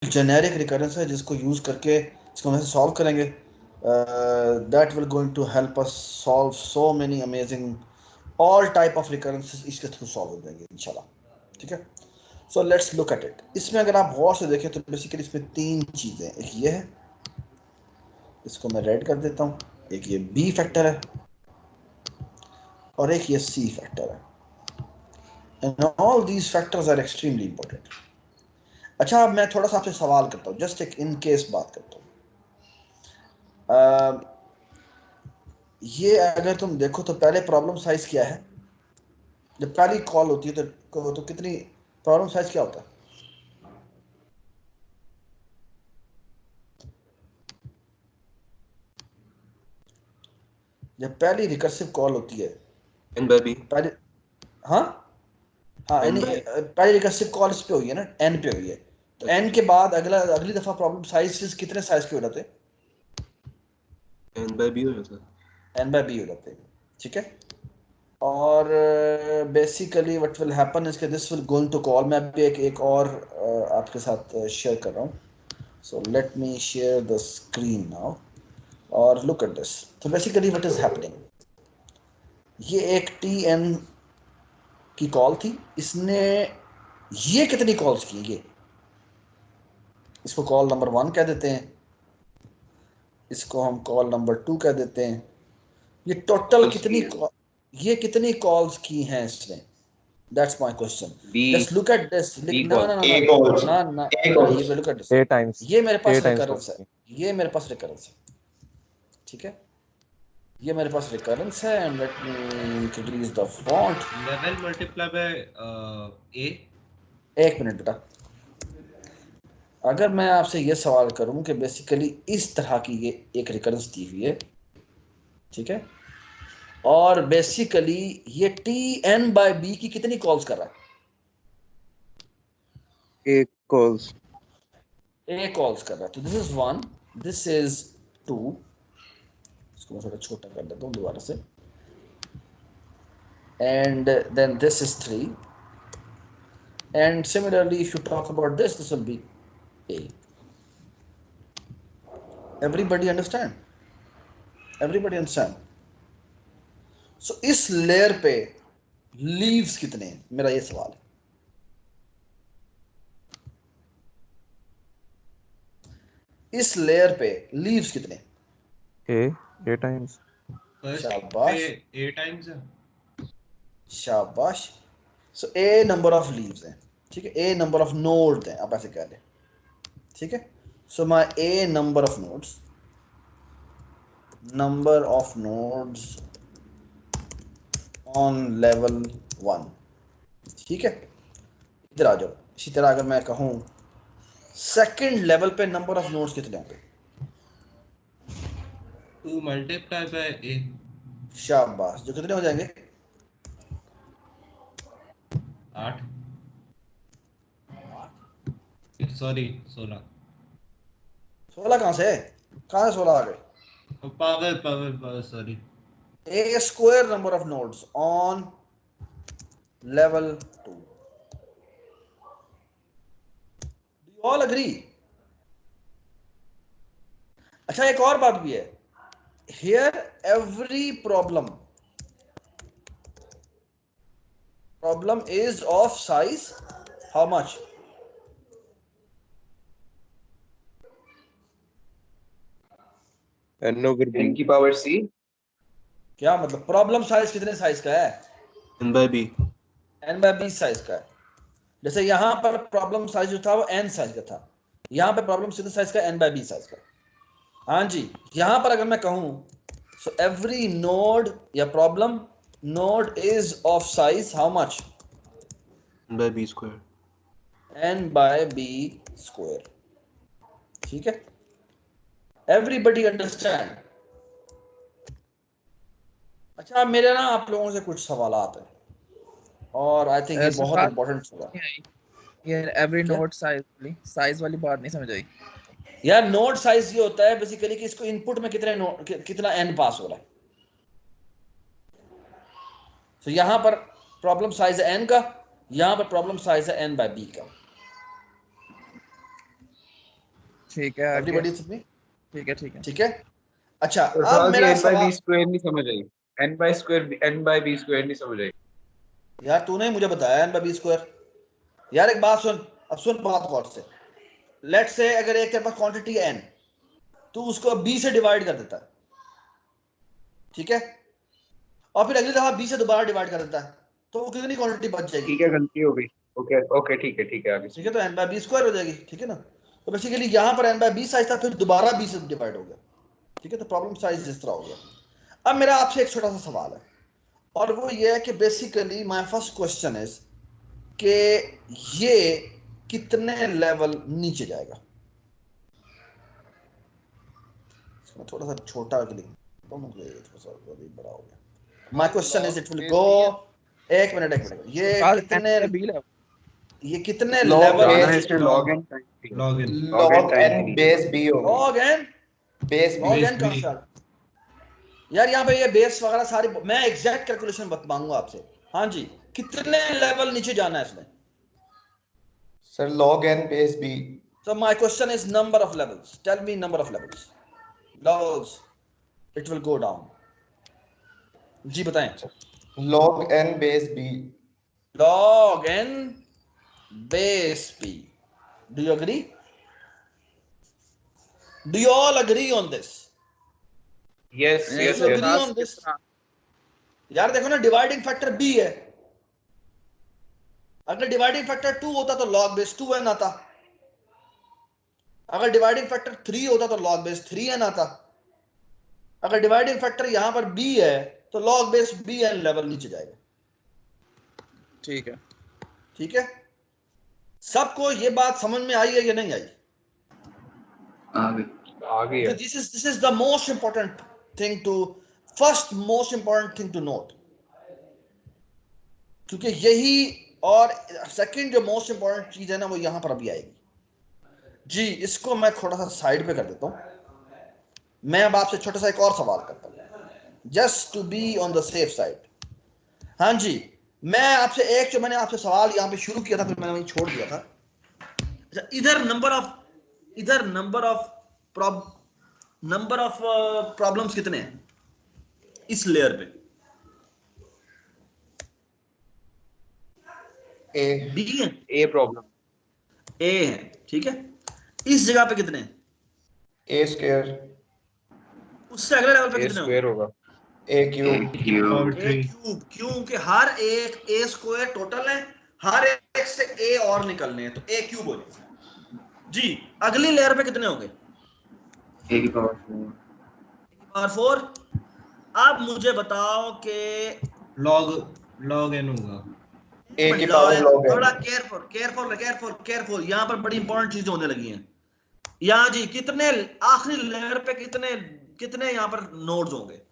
Generic recurrence है जिसको use करके इसको हम सॉल्व करेंगे. That will going to help us solve so many amazing all type of recurrences इसके थ्रू सॉल्व हो जाएंगे इंशाल्लाह. ठीक है. So let's look at it. इसमें अगर आप गौर से देखें तो बेसिकली इसमें तीन चीजें. एक ये है, इसको मैं रेड कर देता हूँ. एक ये बी फैक्टर है और एक ये सी फैक्टर है. And all these factors are extremely important. अच्छा, अब मैं थोड़ा सा आपसे सवाल करता हूँ, जस्ट एक इन केस बात करता हूँ. ये अगर तुम देखो तो पहले प्रॉब्लम साइज क्या है. जब पहली कॉल होती है तो कितनी प्रॉब्लम साइज क्या होता है? जब पहली रिकर्सिव कॉल होती है n by b. पहले, हाँ हाँ, n यानी by पहली रिकर्सिव कॉल इस पे हुई है ना, एन पे हुई है. तो एन के बाद अगली दफा प्रॉब्लम साइज कितने साइज के हो जाते हैं? n by b हो जाता है. एन बाय बी हो जाते हैं. ठीक है. और basically what will happen is कि this will going to call. मैं अभी एक और आपके साथ शेयर कर रहा हूँ. सो let me share the screen now और लुक एट दिस. तो बेसिकली व्हाट इज हैपनिंग, ये एक टी एन की कॉल थी. इसने ये कितनी कॉल्स की? ये इसको कॉल नंबर 1 कह देते हैं, इसको हम कॉल नंबर 2 कह देते हैं. ये टोटल कितनी ये कितनी कॉल्स की हैं इसने? That's my question. b just look at this. b ना call ना ना a ना calls ना ना a ना, calls ये look at this. A times ये मेरे ए पास टाइम्स रिकरेंस है. कॉल्स की. ये मेरे पास रिकरेंस है. ठीक है. ये मेरे पास रिकरेंस है. And let me increase the font. Level multiply by A. एक मिनट बेटा. अगर मैं आपसे ये सवाल करूं कि बेसिकली इस तरह की ये एक रिकरेंस दी हुई है, ठीक है, और बेसिकली ये टी एन बाय बी की कितनी कॉल्स कर रहा है? ए कॉल्स. ए कॉल्स कर रहा है. तो दिस इज 1, दिस इज 2. इसको मैं थोड़ा छोटा कर देता हूँ दोबारा से. And then this is 3. And similarly if you talk about this will be A. Everybody understand? Everybody understand? So इस लेयर पे लीव्स कितने हैं, मेरा ये सवाल है. इस लेयर पे लीव्स कितने? ए टाइम्स. फर्स्ट पे शाबाश, ए टाइम्स है. शाबाश. सो ए नंबर ऑफ लीव्स हैं. ठीक है. ए नंबर ऑफ नोड्स हैं, आप ऐसे कह लें. ठीक है. So my A number of nodes, number of nodes on level 1. ठीक है. इधर आ जाओ. इसी तरह अगर मैं कहूं सेकंड लेवल पे नंबर ऑफ नोड्स कितने होंगे? 2 मल्टीप्लाई बाय ए. शाबाश. जो कितने हो जाएंगे? 8. सॉरी 16. 16 कहां से? कहां से 16 आ गए? Power sorry. A square number of nodes on level 2. Do you all agree? अच्छा, एक और बात भी है. Here every problem is of size how much? N over B. n की पावर c क्या मतलब प्रॉब्लम साइज कितने साइज का है? n by b. n by 20 size का है. जैसे यहां पर प्रॉब्लम साइज जो था वो n साइज का था, यहां पर प्रॉब्लम साइज का n बाय 20 साइज का. हाँ जी. यहां पर अगर मैं कहूं सो एवरी नोड या problem node is of size how much? n by b square. n by b square. ठीक है. Everybody understand? अच्छा, मेरे ना आप लोगों से कुछ सवाल हैं और आई थिंक ये सर बहुत बात इंपॉर्टेंट सवाल. नहीं आई. ये एवरी क्या? नोट साइज वाली बात नहीं समझ आई. यार नोड साइज ये होता है बेसिकली कि इसको इनपुट में कितना n पास हो रहा है. तो यहां पर प्रॉब्लम साइज है n का, यहां पर प्रॉब्लम साइज है n बाय b का. ठीक है आगे। Everybody with me? ठीक है ठीक है। ठीक है। अच्छा तो अब जी मेरा n by b सवाल, स्क्वायर नहीं समझ आई, n by b स्क्वायर नहीं समझ आई। यार तूने ही मुझे बताया n by b स्क्वायर। यार एक बात सुन, अब सुन बात गौर से। लेट्स से अगर एक तेरे पास क्वांटिटी है n, तू उसको b से डिवाइड कर देता है, ठीक है, और फिर अगली दफा b से दोबारा डिवाइड कर देता है, तो वो कितनी क्वांटिटी बच जाएगी? ठीक है, गलती हो गई। ओके ओके ठीक है आगे। ठीक है, तो n by b स्क्वायर हो जाएगी, ठीक है ना। तो बेसिकली यहाँ पर n by b साइज था, फिर दोबारा b से डिवाइड हो गया, ठीक है। तो प्रॉब्लम साइज इस तरह हो गया। अब मेरा आपसे एक छोटा सा सवाल है, और वो ये है कि basically my first question is कि ये कितने लेवल नीचे जाएगा। इसमें थोड़ा सा छोटा लिख तो मुझे थोड़ा सा बड़ा हो गया। My question is it will go, एक मिनट ये कितने, ये कितने level, log n times b, log in log n base b होगी, log N, base b। Log N का ख्याल। यार यहाँ पे ये बेस वगैरह सारी, मैं एग्जैक्ट कैलकुलेशन मांगूंगा आपसे। हाँ जी, कितने लेवल नीचे जाना है इसमें? Sir log n base b, So my question is number of levels. Tell me number of levels. Levels. It will go down. जी बताएं। log n base b, Log n base p. Do you agree? Do you all agree on this? yes Do yes you yes agree on this? यार देखो ना, dividing factor b है। अगर dividing factor 2 होता तो log base 2n आता। अगर dividing factor 3 होता तो log base 3n आता। अगर डिवाइडिंग फैक्टर यहां पर b है तो log base bn लेवल नीचे जाएगा। ठीक है ठीक है, सबको ये बात समझ में आई है या नहीं आई? आ गई है। This is the most important thing to, first most important thing to note, क्योंकि यही, और सेकंड जो मोस्ट इंपॉर्टेंट चीज है ना, वो यहां पर अभी आएगी। जी इसको मैं थोड़ा सा साइड पे कर देता हूं। मैं अब आपसे छोटा सा एक और सवाल करता हूं, just to be on the safe side. हाँ जी, मैं आपसे एक, जो मैंने आपसे सवाल यहां पे शुरू किया था फिर मैंने वहीं छोड़ दिया था। अच्छा, इधर नंबर ऑफ प्रॉब्लम्स कितने हैं इस लेयर पे? a, बी है, a प्रॉब्लम ए है, ठीक है। इस जगह पे कितने हैं? a स्क्वायर, उससे अगले लेवल पे a कितने स्क्वायर होंगे? होगा, a cube, power A 3 cube, क्योंकि हर एक ए स्क्वायर टोटल है, हर एक से ए और निकलने हैं, तो ए क्यूब हो जाएगा। जी अगली लेयर पे कितने होंगे? a की पावर 4। 4। अब मुझे बताओ कि लॉग एन होगा। a की पावर log n, थोड़ा केयरफुल, यहाँ पर बड़ी इंपॉर्टेंट चीजें होने लगी हैं। यहाँ जी कितने आखिरी लेयर पे कितने यहाँ पर नोड्स होंगे?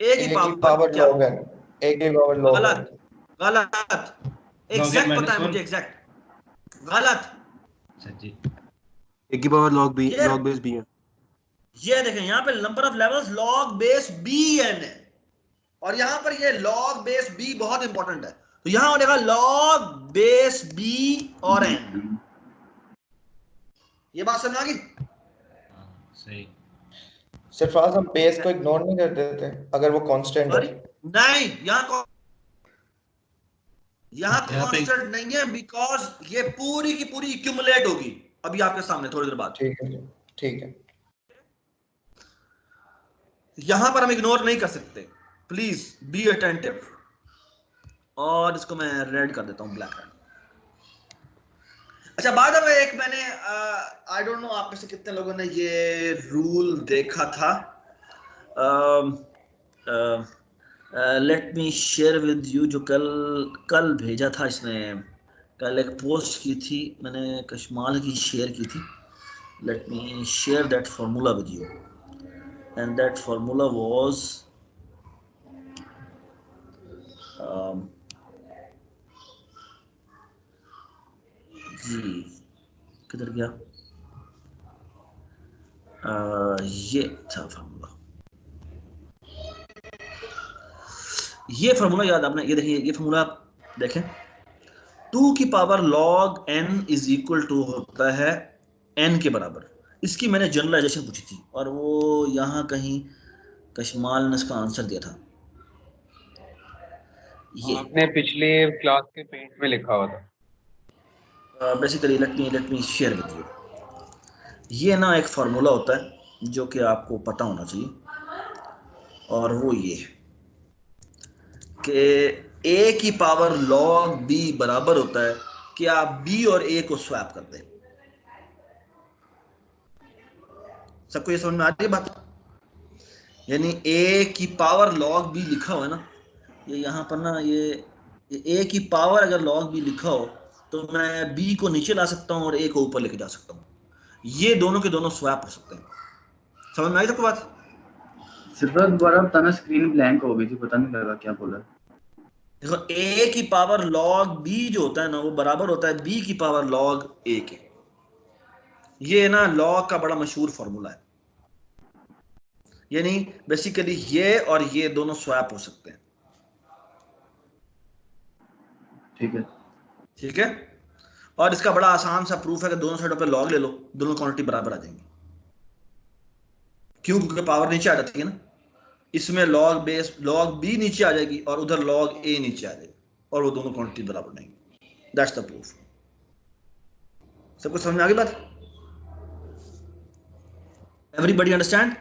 ए a की की पावर पावर क्या? log n, a की पावर log n, गलत, एग्जैक्ट पता है मुझे, एग्जैक्ट गलत। अच्छा जी, a की पावर log b, ये- log base b है। ये देखें यहाँ पे number of levels log base bn है, और यहाँ पर ये log base b बहुत इंपॉर्टेंट है, तो यहाँ हो जाएगा log base b और n। ये बात समझ आ गई? हाँ, सही। सरफराज हम बेस को इग्नोर नहीं कर देते अगर वो कांस्टेंट सॉरी, है? नहीं, यहाँ यहाँ पे- कांस्टेंट नहीं है, बिकॉज ये पूरी की पूरी एक्यूमुलेट होगी अभी आपके सामने थोड़ी देर बाद। ठीक है जी, ठीक है। यहां पर हम इग्नोर नहीं कर सकते, प्लीज बी अटेंटिव। और इसको मैं रेड कर देता हूं, ब्लैक रेड। अच्छा, बाद में एक मैंने आई डोंट नो आप में से कितने लोगों ने ये रूल देखा था। Let me share with you, जो कल भेजा था इसने, कल एक पोस्ट की थी मैंने, कशमाल की शेयर की थी। Let me share that formula with you, and that formula was जी किधर गया? ये था फार्मूला, ये फार्मूला याद आपने, ये देखिए, ये फार्मूला देखें, 2 की power log n is equal to होता है n के बराबर। इसकी मैंने जनरलाइजेशन पूछी थी और वो यहाँ कहीं कशमाल ने इसका आंसर दिया था। ये आपने पिछले क्लास के पेज में लिखा हुआ था। Basically let me share with you. ये ना एक फार्मूला होता है जो कि आपको पता होना चाहिए, और वो ये कि a की पावर log b बराबर होता है कि आप b और a को स्वैप कर दें। सबको ये समझ में आ रही है बात? यानी a की पावर log b लिखा हुआ है ना, ये यहाँ पर ना, ये a की पावर अगर log b लिखा हो तो मैं b को नीचे ला सकता हूँ और a को ऊपर लेके जा सकता हूँ। ये दोनों के दोनों स्वैप हो सकते हैं। समझ में आई सबको बात? सिर्फ दोबारा बताना, स्क्रीन ब्लैंक हो गई थी, पता नहीं लगा क्या बोला। देखो a की पावर log b जो होता है ना, वो बराबर होता है b की पावर log a के। ये ना log का बड़ा मशहूर फॉर्मूला है। यानी बेसिकली ये और ये दोनों स्वैप हो सकते हैं। ठीक है, ठीक है, और इसका बड़ा आसान सा प्रूफ है कि दोनों साइडों पे log ले लो, दोनों क्वांटिटी बराबर आ जाएंगी। क्यों? क्योंकि पावर नीचे आ जाती है ना, इसमें log b नीचे आ जाएगी और उधर log a नीचे आ जाएगी और वो दोनों क्वांटिटी बराबर नहीं। That's the proof. सबको समझ में आ गई बात? एवरीबडी अंडरस्टैंड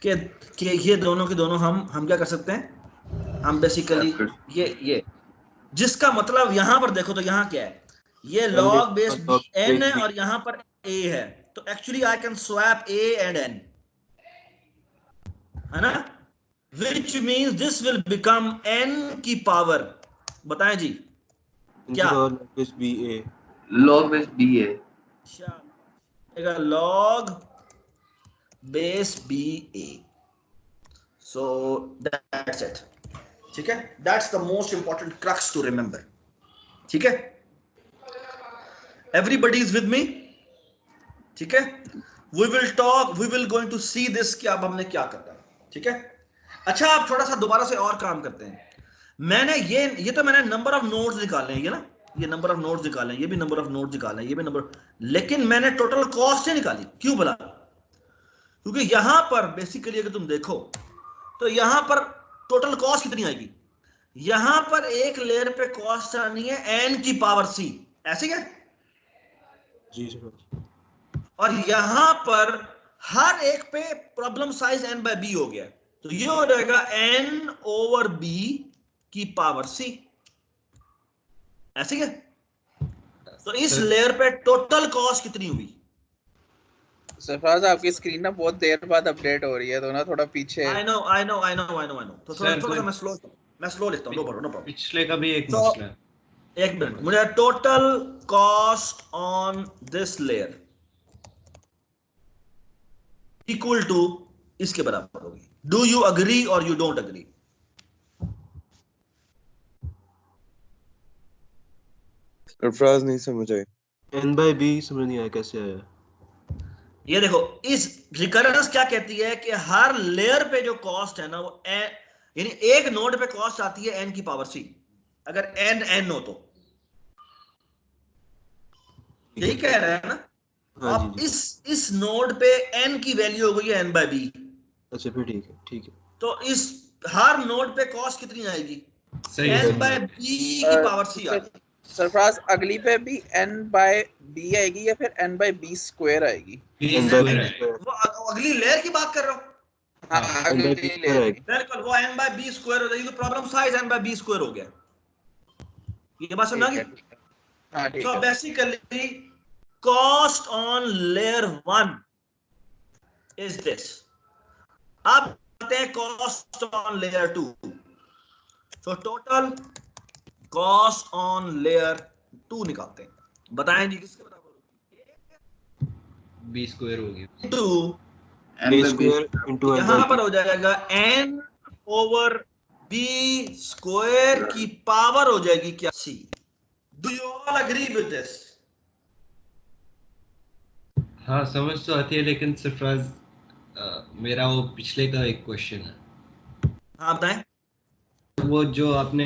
कि ये दोनों के दोनों हम क्या कर सकते हैं? हम बेसिकली ये जिसका मतलब यहां पर देखो तो यहां क्या है, ये log बेस n है और यहां पर a है, तो actually I can swap a and n, है ना? Which means this will become n की पावर, बताएं जी क्या? log base b a, log base b है। अच्छा, log base b a, so that's it। ठीक है, that's the most important crux to remember। ठीक है, everybody is with me? ठीक है, we will going to see this कि अब हमने क्या करना है। ठीक है, अच्छा आप थोड़ा सा दोबारा से और काम करते हैं। मैंने ये तो मैंने नंबर ऑफ नोड्स निकाले हैं, ये ना, ये नंबर ऑफ नोड्स निकाले हैं, ये भी नंबर ऑफ नोड्स निकाले हैं, ये भी नंबर, लेकिन मैंने टोटल कॉस्ट नहीं निकाली। क्यों बोला? क्योंकि यहां पर बेसिकली अगर तुम देखो तो यहां पर टोटल कॉस्ट कितनी आएगी? यहां पर एक लेयर पे कॉस्ट आनी है n की पावर c, ऐसे क्या? जी सर। और यहां पर हर एक पे problem size n by b हो गया, तो ये हो जाएगा n ओवर b की पावर c, ऐसे क्या? तो इस लेयर पे टोटल कॉस्ट कितनी हुई? सरफराज आपकी स्क्रीन ना बहुत देर बाद अपडेट हो रही है, तो ना थोड़ा पीछे। I know। तो थोड़ा सा मैं स्लो लिखता हूँ, नो प्रॉब्लम। पिछले का भी एक तो मसला है। एक मिनट, मुझे total cost on this layer equal to इसके बराबर होगी। डू यू अग्री और यू डोंट अग्री? सरफराज नहीं समझ आए। n by b समझ नहीं आया कैसे आया। ये देखो, इस रिकरेंस क्या कहती है कि हर लेयर पे जो कॉस्ट है ना, वो यानी एक नोड पे कॉस्ट आती है n की पावर c, अगर n हो तो, यही कह रहा है ना? हाँ अब जी। इस नोड पे n की वैल्यू हो गई है n बाय b, अच्छा फिर ठीक है। तो इस हर नोड पे कॉस्ट कितनी आएगी? सही है, n बाय b की पावर c आ जाएगी। सरफराज अगली पे भी n बाय b आएगी या फिर n बाय b स्क्वायर आएगी? n by b square, वो अगली लेयर की बात कर रहा हूँ। हाँ, n by अगली b लेयर square की। बिल्कुल, वो n बाय b स्क्वायर हो जाएगी, तो problem size n by b square हो गया। ये बात समझ आ गई? हाँ ठीक So है। basically cost on layer 1 is this। अब आते हैं cost on layer 2। So total cost on layer 2 निकालते हैं, बताएं जी किसके बराबर होगी? b स्क्वायर हो गया। 2 n a by b square into n यहां by पर b। हो जाएगा n ओवर b स्क्वायर की पावर हो जाएगी क्या? c। Do you all agree with this? हाँ समझ तो आती है, लेकिन सरफराज मेरा वो पिछले का एक क्वेश्चन है। हाँ बताएं। वो जो आपने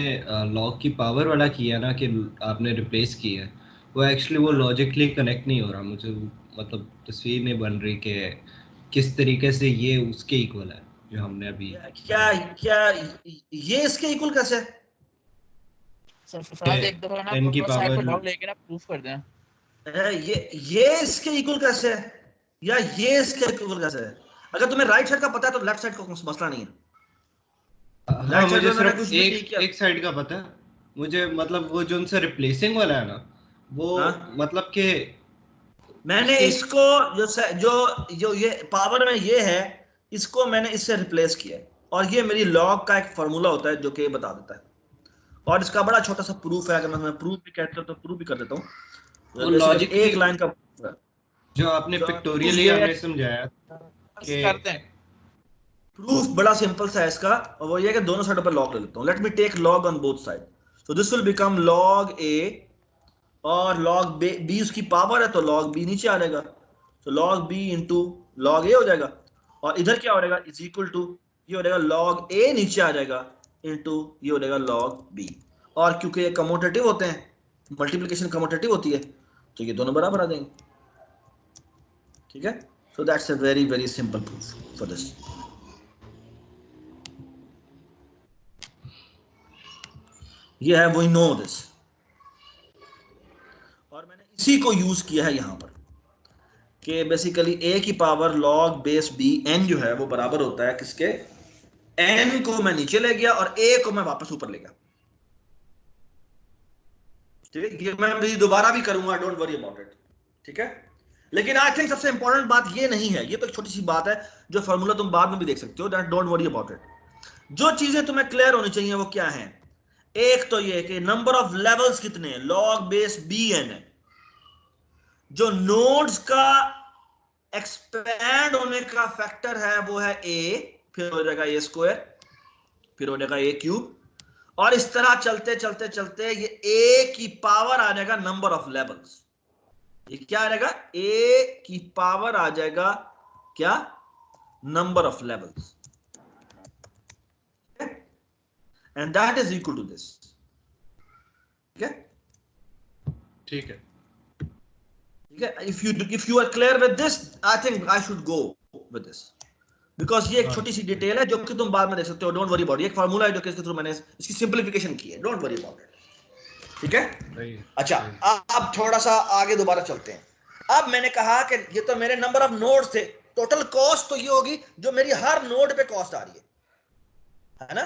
लॉग की पावर वाला किया ना, कि आपने रिप्लेस किया है, वो एक्चुअली वो लॉजिकली कनेक्ट नहीं हो रहा मुझे। मतलब तस्वीर नहीं बन रही कि किस तरीके से ये उसके इक्वल है जो हमने अभी क्या क्या ये इसके इक्वल कैसे है? सरफराज एक दफा ना 10 की दोनों साइड पे पावर लॉग लेके ना प्रूफ कर दें। ये इसके इक्वल कैसे है या ये इसके इक्वल कैसे है? अगर तुम्हें राइट साइड का पता है तो लेफ्ट साइड का मसला नहीं है। हाँ राइट साइड मुझे में मैंने सिर्फ कुछ भी नहीं किया। एक साइड का पता है मुझे, मतलब वो जो उनसे रिप्लेसिंग वाला है ना वो हाँ? मतलब कि मैंने इसको जो ये पावर में ये है इसको मैंने इससे रिप्लेस किया है और ये मेरी लॉग का एक फार्मूला होता है जो कि बता देता है और इसका बड़ा छोटा सा प्रूफ है। अगर मैं प्रूफ भी कहता हूँ तो प्रूफ भी कर देता हूँ। वो लॉजिक एक लाइन का proof है। जो आपने जो पिक्टोरियली ये हमने समझाया बस कि करते हैं। प्रूफ बड़ा सिंपल सा है इसका और वो ये है कि दोनों साइडों पर लॉग ले लेता हूँ। Let me take log on both side. So this will become log A और लॉग बी उसकी पावर है तो लॉग बी नीचे आ जाएगा। तो लॉग बी इंटू लॉग ए हो जाएगा और इधर क्या हो जाएगा इज इक्वल टू ये हो जाएगा लॉग ए नीचे आ जाएगा इंटू ये हो जाएगा लॉग बी। और क्योंकि ये कमोटेटिव होते हैं मल्टीप्लिकेशन कमोटेटिव होती है तो ये दोनों बराबर आ जाएंगे। ठीक है। So that's a very very simple proof for this. ये है वी नो दिस और मैंने इसी को यूज किया है यहां पर कि बेसिकली a की power log base b n जो है वो बराबर होता है किसके n को मैं नीचे ले गया और a को मैं वापस ऊपर ले गया। ठीक है। ये मैं भी दोबारा भी करूंगा डोंट वरी अबाउट इट। ठीक है। लेकिन आई थिंक सबसे इंपॉर्टेंट बात ये नहीं है ये तो एक छोटी सी बात है जो फार्मूला तुम बाद में भी देख सकते हो that don't worry about it. जो चीजें तुम्हें क्लियर होनी चाहिए वो क्या है एक तो ये कि नंबर ऑफ लेवल्स कितने हैं log बेस bn है। जो नोड्स का एक्सपैंड होने का फैक्टर है वो है a फिर हो जाएगा a स्क्वायर फिर हो जाएगा a क्यूब और इस तरह चलते चलते चलते ये a की पावर आ जाएगा नंबर ऑफ लेवल्स। ये क्या आ जाएगा a की पावर आ जाएगा क्या number of levels and that is equal to this. ठीक है। ठीक है ठीक है। if you are clear with this I think I should go with this because ये एक छोटी सी डिटेल है जो कि तुम बाद में देख सकते हो। डोंट वरी अबाउट ये एक फार्मूला है जो कि इसके थ्रू मैंने इसकी सिंपलीफिकेशन की है। Don't worry about it. ठीक है। अच्छा अब थोड़ा सा आगे दोबारा चलते हैं। अब मैंने कहा कि ये तो मेरे नंबर ऑफ नोड्स थे टोटल कॉस्ट तो ये होगी जो मेरी हर नोड पे कॉस्ट आ रही है ना।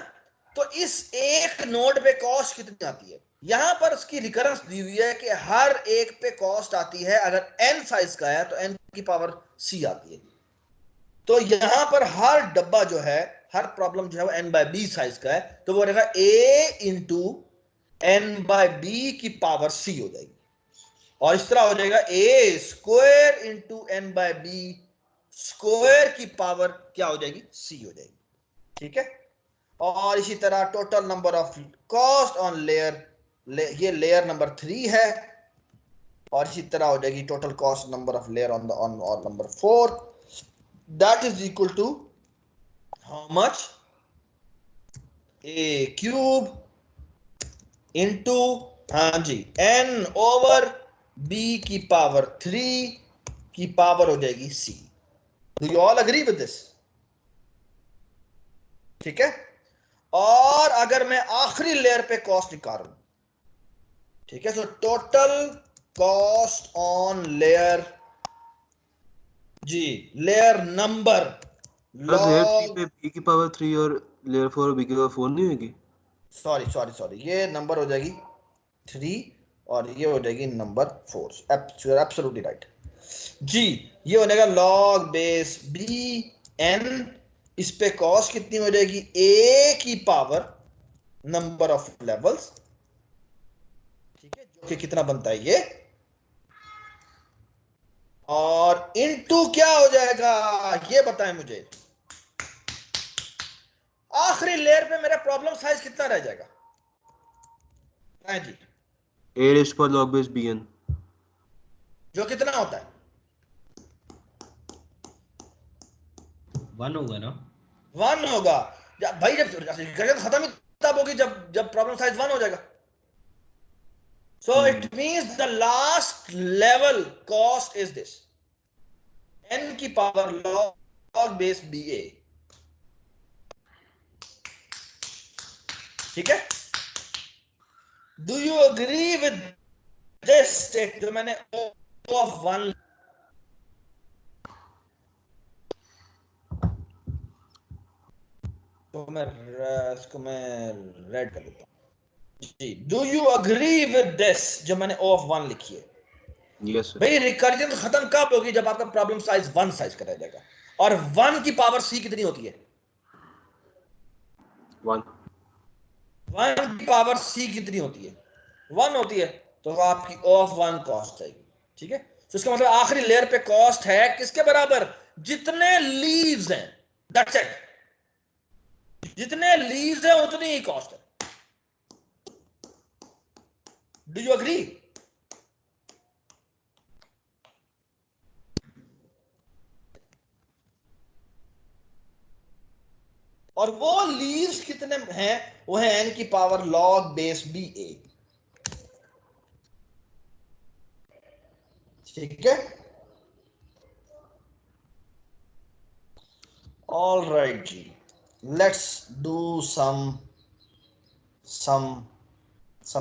तो इस एक नोड पे कॉस्ट कितनी आती है यहां पर उसकी रिकरेंस दी हुई है कि हर एक पे कॉस्ट आती है अगर n साइज का है तो n की पावर c आती है। तो यहां पर हर डब्बा जो है हर प्रॉब्लम जो है वो n बाय b साइज का है तो वो रहेगा a into n by b की पावर c हो जाएगी और इस तरह हो जाएगा a square into n by b square की पावर क्या हो जाएगी c हो जाएगी। ठीक है। और इसी तरह total number of cost on layer ये लेयर नंबर 3 है और इसी तरह हो जाएगी total cost number of layer on number 4 that is equal to how much a cube into हाँ जी n ओवर b की पावर 3 की पावर हो जाएगी c। Do you all agree with this? ठीक है। और अगर मैं आखिरी लेयर पे कॉस्ट निकालूं ठीक है। So total cost on layer जी लेयर नंबर लेयर 3 लॉग पे b की पावर 3 और लेयर 4 और b की पावर 4 नहीं होगी? सॉरी ये नंबर हो जाएगी 3 और ये हो जाएगी नंबर 4। एब्सोल्युटली राइट जी। ये हो जाएगा लॉग बेस बी एन इस पे कॉस्ट कितनी हो जाएगी a की पावर नंबर ऑफ लेवल्स। ठीक है। जो कि कितना बनता है ये और इनटू क्या हो जाएगा ये बताएं मुझे। आखिरी लेयर पे मेरा प्रॉब्लम साइज कितना रह जाएगा जी a raised to log base bn जो कितना होता है 1 होगा ना 1 होगा भाई जब खत्म ही तब होगी जब प्रॉब्लम साइज 1 हो जाएगा। So it means the last level cost is this n की पावर log बेस ba, ठीक है? Do you agree with this state जो मैंने O ऑफ 1 तो इसको मैं रेड कर देता हूं जी। Do you agree with this जो मैंने O ऑफ 1 लिखी है? Yes sir. भाई रिकर्जन खत्म कब होगी? जब आपका प्रॉब्लम साइज 1 साइज का रह जाएगा। और 1 की पावर c कितनी होती है? 1 1 की पावर c कितनी होती है? 1 होती है। तो आपकी O ऑफ 1 कॉस्ट आएगी, ठीक है? तो इसका मतलब आखिरी लेयर पे कॉस्ट है किसके बराबर? जितने लीव्स हैं, दैट्स इट। जितने लीव्स हैं उतनी ही कॉस्ट है। Do you agree? और वो लीव्स कितने हैं? वो है n की पावर log बेस ba, ठीक है? ऑल राइट जी, let's do some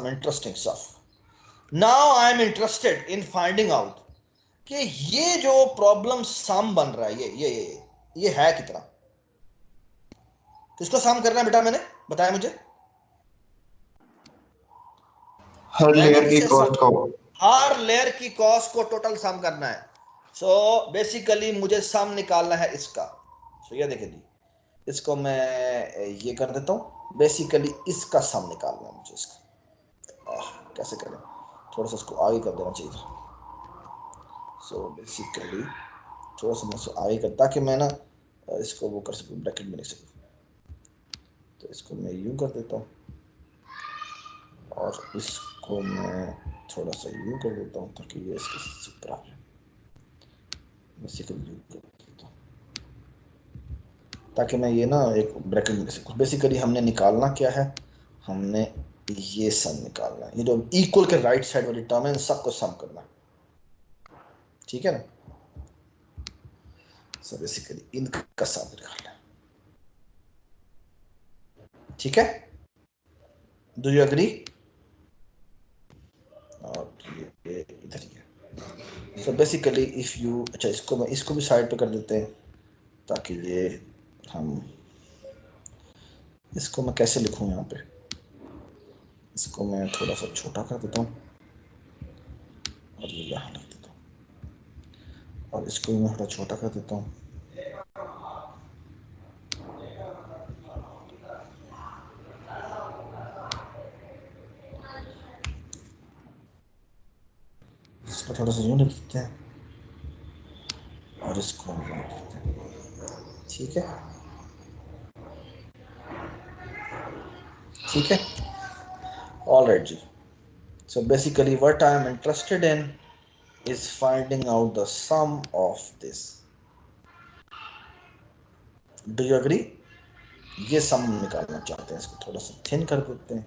interesting stuff. Now I am interested in finding out कि ये जो प्रॉब्लम सम बन रहा है ये है कितना? किसको सम करना है बेटा? मैंने बताया मुझे हर लेयर की कॉस्ट को, हर लेयर की कॉस्ट को टोटल सम करना है। सो बेसिकली मुझे सम निकालना है इसका। सो ये देखिए जी, इसको मैं ये कर देता हूँ। बेसिकली इसका सम निकालना है मुझे। इसका कैसे करें? थोड़ा सा इसको आगे कर देना चाहिए। सो बेसिकली थोड़ा सा मैं आगे कर, ताकि मैं ना इसको वो कर सकूँ, ब्रैकेट में लिख सकूँ। तो इसको मैं यूं कर देता हूँ और इसको मैं थोड़ा सा यूं कर देता हूँ ताकि ये इसके ऊपर आ जाए। बेसिकली यूं कर देता हूँ ताकि मैं ये ना एक ब्रैकेट में लिख सकूँ। बेसिकली हमने निकालना क्या है? हमने ये सम निकालना है। ये जो इक्वल के राइट साइड वाली टर्म है, इन सबको सम करना है, ठीक है ना? सो बेसिकली इनका सम निकालना है, ठीक है? Do you agree? और ये इधर ही है। सो बेसिकली इफ यू, अच्छा इसको भी साइड पे कर देते हैं ताकि ये हम, इसको मैं कैसे लिखूं यहाँ पे? इसको मैं थोड़ा सा छोटा कर देता हूँ और ये यहाँ लिख देता हूँ, और इसको मैं थोड़ा छोटा कर देता हूँ। इसको थोड़ा सा यूँ लिख देते हैं और इसको यूँ लिख देते हैं, ठीक है? ठीक है, ऑल राइट जी। So basically what I am interested in is finding out the sum of this. Do you agree? ये सम निकालना चाहते हैं। इसको थोड़ा सा थिन कर देते हैं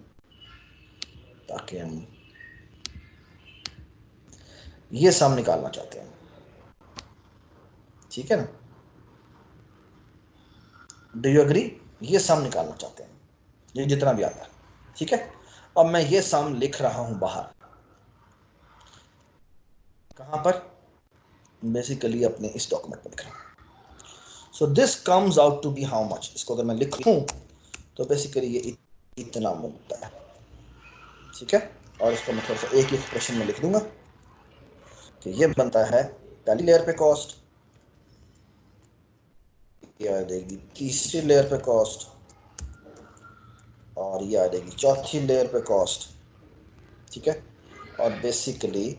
ताकि हम ये सम निकालना चाहते हैं, ठीक है ना? Do you agree? ये सम निकालना चाहते हैं, ये जितना भी आता है, ठीक है? अब मैं ये सम लिख रहा हूं बाहर, कहां पर? बेसिकली अपने इस डॉक्यूमेंट में लिख रहा हूं। So this comes out to be how much? इसको अगर मैं लिखूं तो बेसिकली ये इतना मिलता है, ठीक है? और इसको मैं थोड़ा सा एक ही एक्सप्रेशन में लिख दूंगा कि ये बनता है पहली लेयर पे कॉस्ट, ये आ जाएगी तीसरी लेयर पे कॉस्ट, और ये आ जाएगी चौथी लेयर पे कॉस्ट, ठीक है? और बेसिकली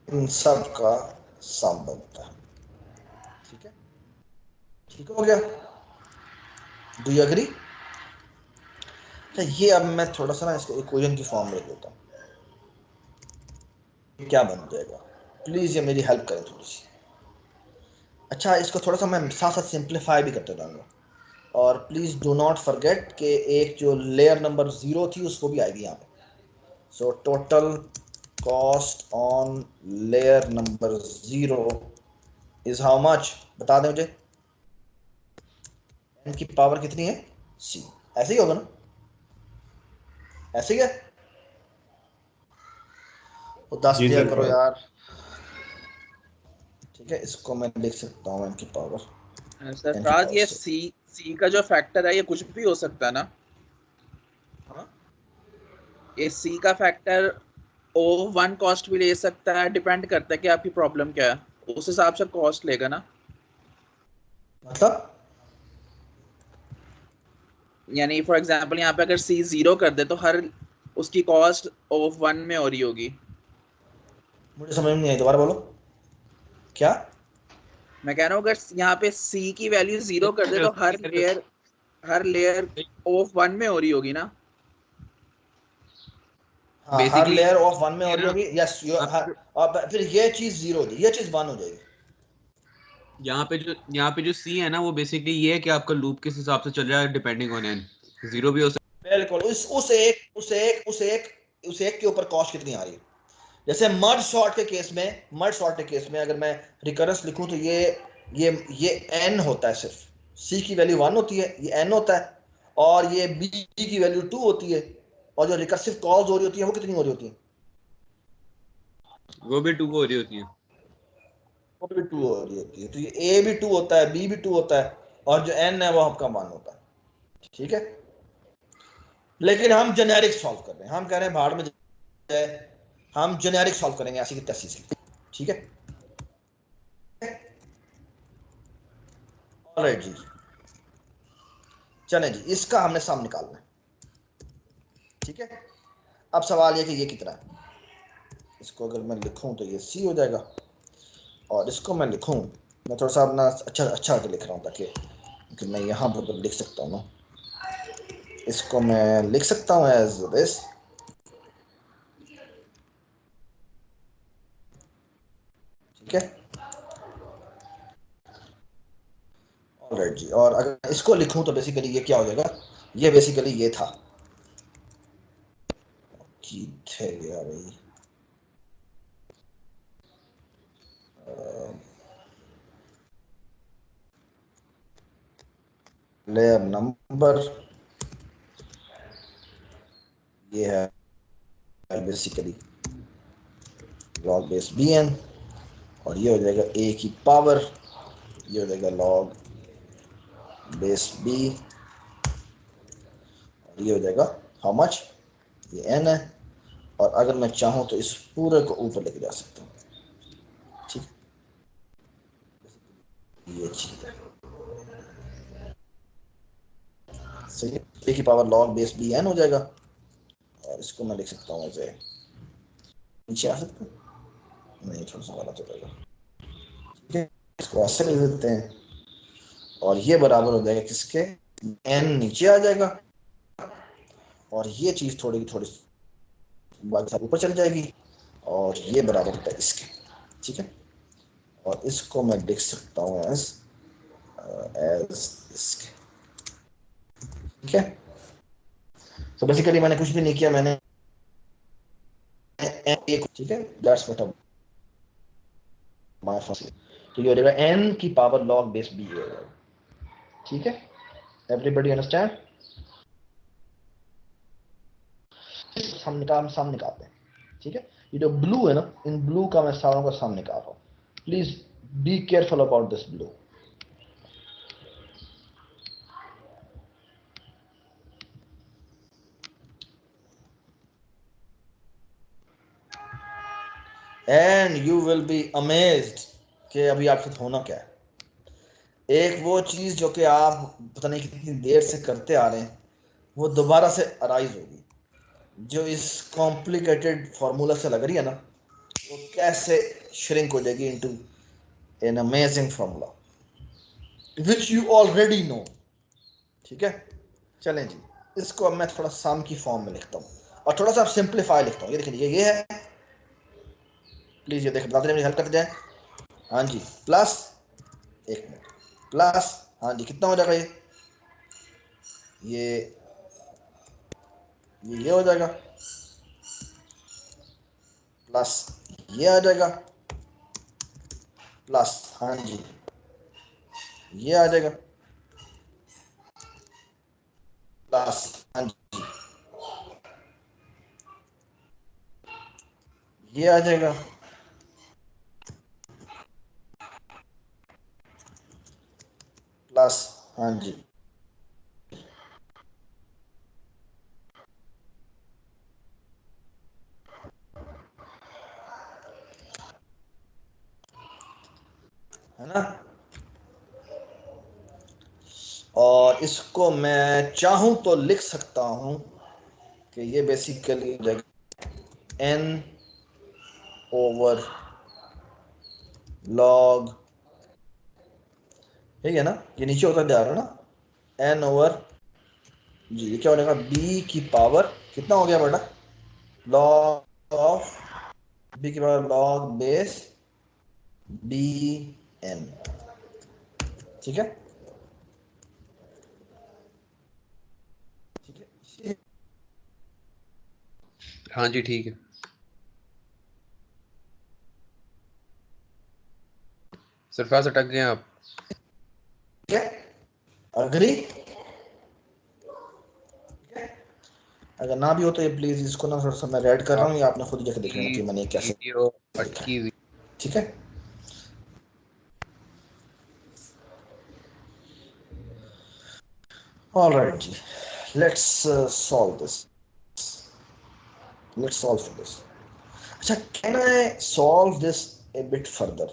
इन सब का सम बनता है, ठीक है? ठीक हो गया? Do you agree? ये अब मैं थोड़ा सा ना इसको इक्वेशन की फॉर्म में लिख देता हूँ। क्या बन जाएगा? प्लीज ये मेरी हेल्प करें थोड़ी सी। अच्छा, इसको थोड़ा सा मैं साथ साथ सिंप्लीफाई भी करते रहूँगा, और प्लीज डू नॉट फॉरगेट कि एक जो लेयर नंबर 0 थी उसको भी आएगी यहाँ पे। सो total cost on layer number 0 is how much, बता दें मुझे। n की पावर कितनी है? c। ऐसे ही होगा ना, ऐसे ही है। तो 10 जी दिया सर। करो यार। ठीक है, इसको मैं लिख सकता हूँ n की पावर, सरफराज ये सी का जो फैक्टर है ये कुछ भी हो सकता है ना? हाँ? ये सी का फैक्टर O1 कॉस्ट भी ले सकता है, डिपेंड करता है कि आपकी प्रॉब्लम क्या है, उस हिसाब से कॉस्ट लेगा ना। मतलब यानी फॉर एग्जांपल यहाँ पे अगर सी 0 कर दे तो हर उसकी कॉस्ट O1 में हो रही होगी। मुझे समझ में नहीं आई, दोबारा बोलो क्या। मैं कह रहा हूँ अगर यहाँ पे सी की वैल्यू 0 कर दे तो हर लेयर O1 में हो रही होगी ना। हाँ, हर बेसिकली लेयर ऑफ 1 में हो रही ना, होगी। यस, आप और फिर ये चीज 0 हो जाएगी, ये चीज 1 हो जाएगी। यहाँ पे जो सी है ना, वो बेसिकली ये है कि आपका लूप किस हिसाब से चल रहा है, डिपेंडिंग ऑन एन। जीरो भी हो सकता बिल्कुल, उस एक के ऊपर कॉस्ट कितनी आ रही है। जैसे मर्ज शॉर्ट के केस में अगर मैं रिकरेंस लिखूं तो ये n होता है, सिर्फ c की वैल्यू 1 होती है, ये n होता है, और ये b की वैल्यू 2 होती है, और जो रिकर्सिव कॉल्स हो रही होती है वो कितनी हो रही होती है? है, वो भी टू हो रही होती है। वो भी 2 हो रही होती है। तो ये a भी 2 होता है, b भी 2 होता है, और जो n है वो आपका 1 होता है। ठीक है, लेकिन हम जेनेरिक सॉल्व कर रहे हैं, हम कह रहे हैं भाड़ में जाए, हम जेनेरिक सॉल्व करेंगे ऐसी की तैसी से। ठीक है, ऑलराइट जी, चलें जी, इसका हमने सम निकालना है। ठीक है, अब सवाल ये कि ये कितना है। इसको अगर मैं लिखूं तो ये c हो जाएगा, और इसको मैं लिखूं, मैं थोड़ा सा अपना अच्छा लिख रहा हूं ताकि कि मैं यहाँ पर लिख सकता हूँ ना। इसको मैं लिख सकता हूँ एज दिस। ठीक है, ऑलराइट जी, और अगर इसको लिखूं तो बेसिकली ये क्या हो जाएगा, ये बेसिकली ये था कि थे गया भाई, लेयर नंबर ये है बेसिकली लॉग बेस bn, और ये हो जाएगा a की पावर, ये हो जाएगा लॉग बेस b, और ये हो जाएगा हाउ मच, ये n है, और अगर मैं चाहूँ तो इस पूरे को ऊपर लेके जा सकता हूँ। ठीक, ये चीज है सही है, a की पावर लॉग बेस bn हो जाएगा, और इसको मैं लिख सकता हूँ ऐसे, नीचे आ सकता हूँ नहीं, थोड़ा सा गलत हो जाएगा। ठीक है, इसको ऐसे लिख देते हैं, और ये बराबर हो जाएगा किसके, n नीचे आ जाएगा, और ये चीज थोड़ी थोड़ी बाकी ऊपर चल जाएगी, और ये बराबर होता है इसके। ठीक है, और इसको मैं लिख सकता हूँ एज इसके। ठीक है, तो बेसिकली मैंने कुछ भी नहीं किया, मैंने ठीक है, दैट्स व्हाट माय फर्स्ट, तो ये हो जाएगा n की पावर log बेस b हो जाएगा। ठीक है, एवरीबॉडी अंडरस्टैंड। हम निकालते हैं। ठीक है, ये जो ब्लू है ना, इन ब्लू का मैं सारों का सम निकाल रहा हूँ, please be careful about this blue. And you will be amazed कि अभी आपके साथ होना क्या है। एक वो चीज जो कि आप पता नहीं कितनी देर से करते आ रहे हैं, वो दोबारा से अराइज होगी, जो इस कॉम्प्लिकेटेड फॉर्मूला से लग रही है ना, वो कैसे श्रिंक हो जाएगी into an amazing formula which you already know. ठीक है, चलें जी, इसको अब मैं थोड़ा सम की फॉर्म में लिखता हूँ, और थोड़ा सा सिंप्लीफाई लिखता हूँ। ये देखिए, ये है, प्लीज ये देख बताते रहे, हेल्प करते जाए। हाँ जी, प्लस, एक मिनट, प्लस, हाँ जी, कितना हो जाएगा ये ये हो जाएगा प्लस ये आ जाएगा प्लस, हाँ जी ये आ जाएगा प्लस, हाँ जी ये आ जाएगा प्लस, हाँ जी है ना। और इसको मैं चाहूं तो लिख सकता हूं कि ये बेसिकली n ओवर लॉग, ठीक है ना, ये नीचे होता जा रहा है ना, n ओवर जी, ये क्या हो जाएगा b की पावर कितना हो गया बेटा, लॉग ऑफ b की पावर लॉग बेस bn, ठीक है ठीक है। हाँ जी ठीक है। सरफराज अटक गए आप। ठीक है, अग्री, अगर ना भी हो तो ये प्लीज इसको ना थोड़ा सा मैं रेड कर रहा हूँ, या आपने खुद जाके देख लेना कि मैंने कैसे वीडियो अटकी हुई। ठीक है। All right जी, let's solve this. Let's solve this. अच्छा, can I solve this a bit further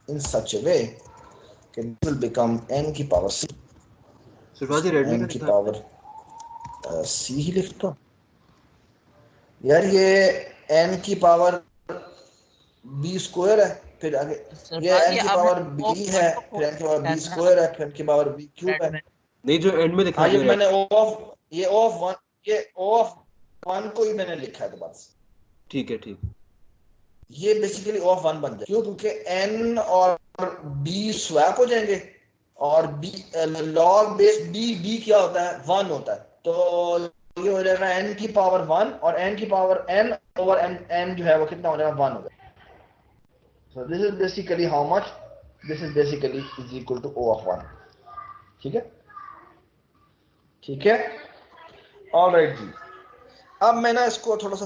in such a way that it will become n की पावर c, सरफराज जी रेड में n क्या की लिखा है? पावर c ही लिखता हूँ यार, ये n की पावर b स्क्वायर है, फिर आगे ये n की पावर b है, फिर n की पावर b स्क्वायर है, फिर n की पावर b क्यूब है। नहीं, जो एंड में लिखा हाँ, है ये जो मैंने O ऑफ वन को ही मैंने लिखा है दोबारा से, ठीक है ठीक। ये बेसिकली O ऑफ वन बन जाए, क्यों, क्योंकि n और b स्वैप हो जाएंगे, और b लॉग बेस b क्या होता है, वन होता है, तो ये हो जाएगा n की पावर वन, और n की पावर n ओवर n जो है वो कितना हो जाएगा, वन हो जाएगा। So this is basically how much, this is basically is equal to O of one, ठीक है ठीक है। ऑलराइट जी, अब मैं ना इसको थोड़ा सा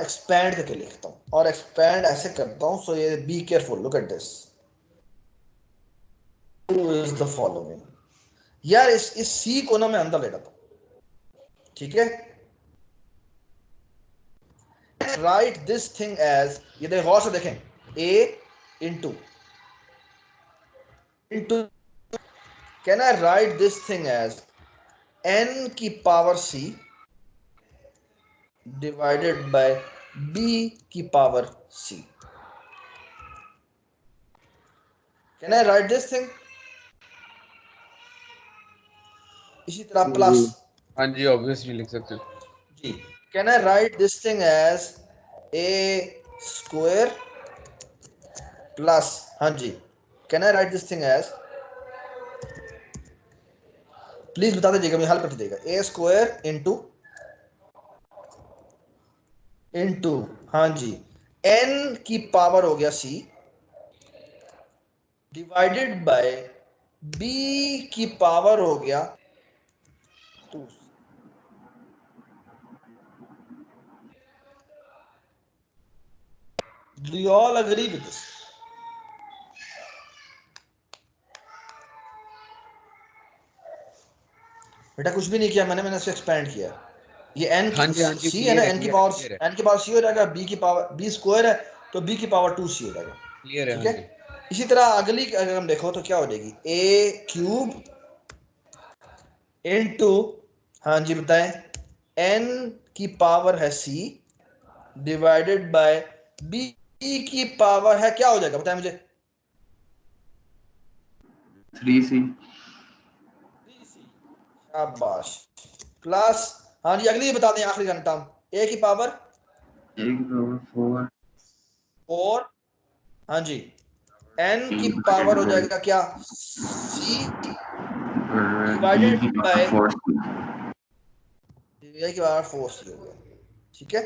एक्सपैंड करके लिखता हूँ, और एक्सपैंड ऐसे करता हूँ, सो ये be careful, look at this, is the following. यार इस सी को ना मैं अंदर ले जाता हूँ, ठीक है, राइट दिस थिंग एज, ये देखो गौर से देखें, A into can I write this thing as n की power c divided by b की power c, can I write this thing, इसी तरह प्लस हाँ जी ऑब्वियसली लिख सकते हैं। जी, can I write this thing as A square plus, हाँ जी, can I write this thing as, please बता दीजिएगा, मैं हल कर दीजिएगा, ए स्क्वायर इंटू हाँ जी n की पावर हो गया c डिवाइडेड बाय b की पावर हो गया 2। Do you all agree with this? बेटा कुछ भी नहीं किया मैंने इसको एक्सपेंड किया, ये n हाँ जी c है ना, n की पावर क्लियर है n की पावर c हो जाएगा, b की पावर b स्क्वायर है तो b की पावर 2c हो जाएगा, क्लियर है। ठीक हाँ है। जी इसी तरह अगली अगर हम देखो तो क्या हो जाएगी, a क्यूब इंटू, हाँ जी बताएं, n की पावर है c डिवाइडेड बाय b की पावर है, क्या हो जाएगा बताएं मुझे, 3c। शाबाश, प्लस, हाँ जी अगली बता दें, आखिरी टर्म, a की पावर 4 और, हाँ जी n की पावर हो जाएगा क्या, c डिवाइडेड बाय की पावर 4c हो गया, ठीक है,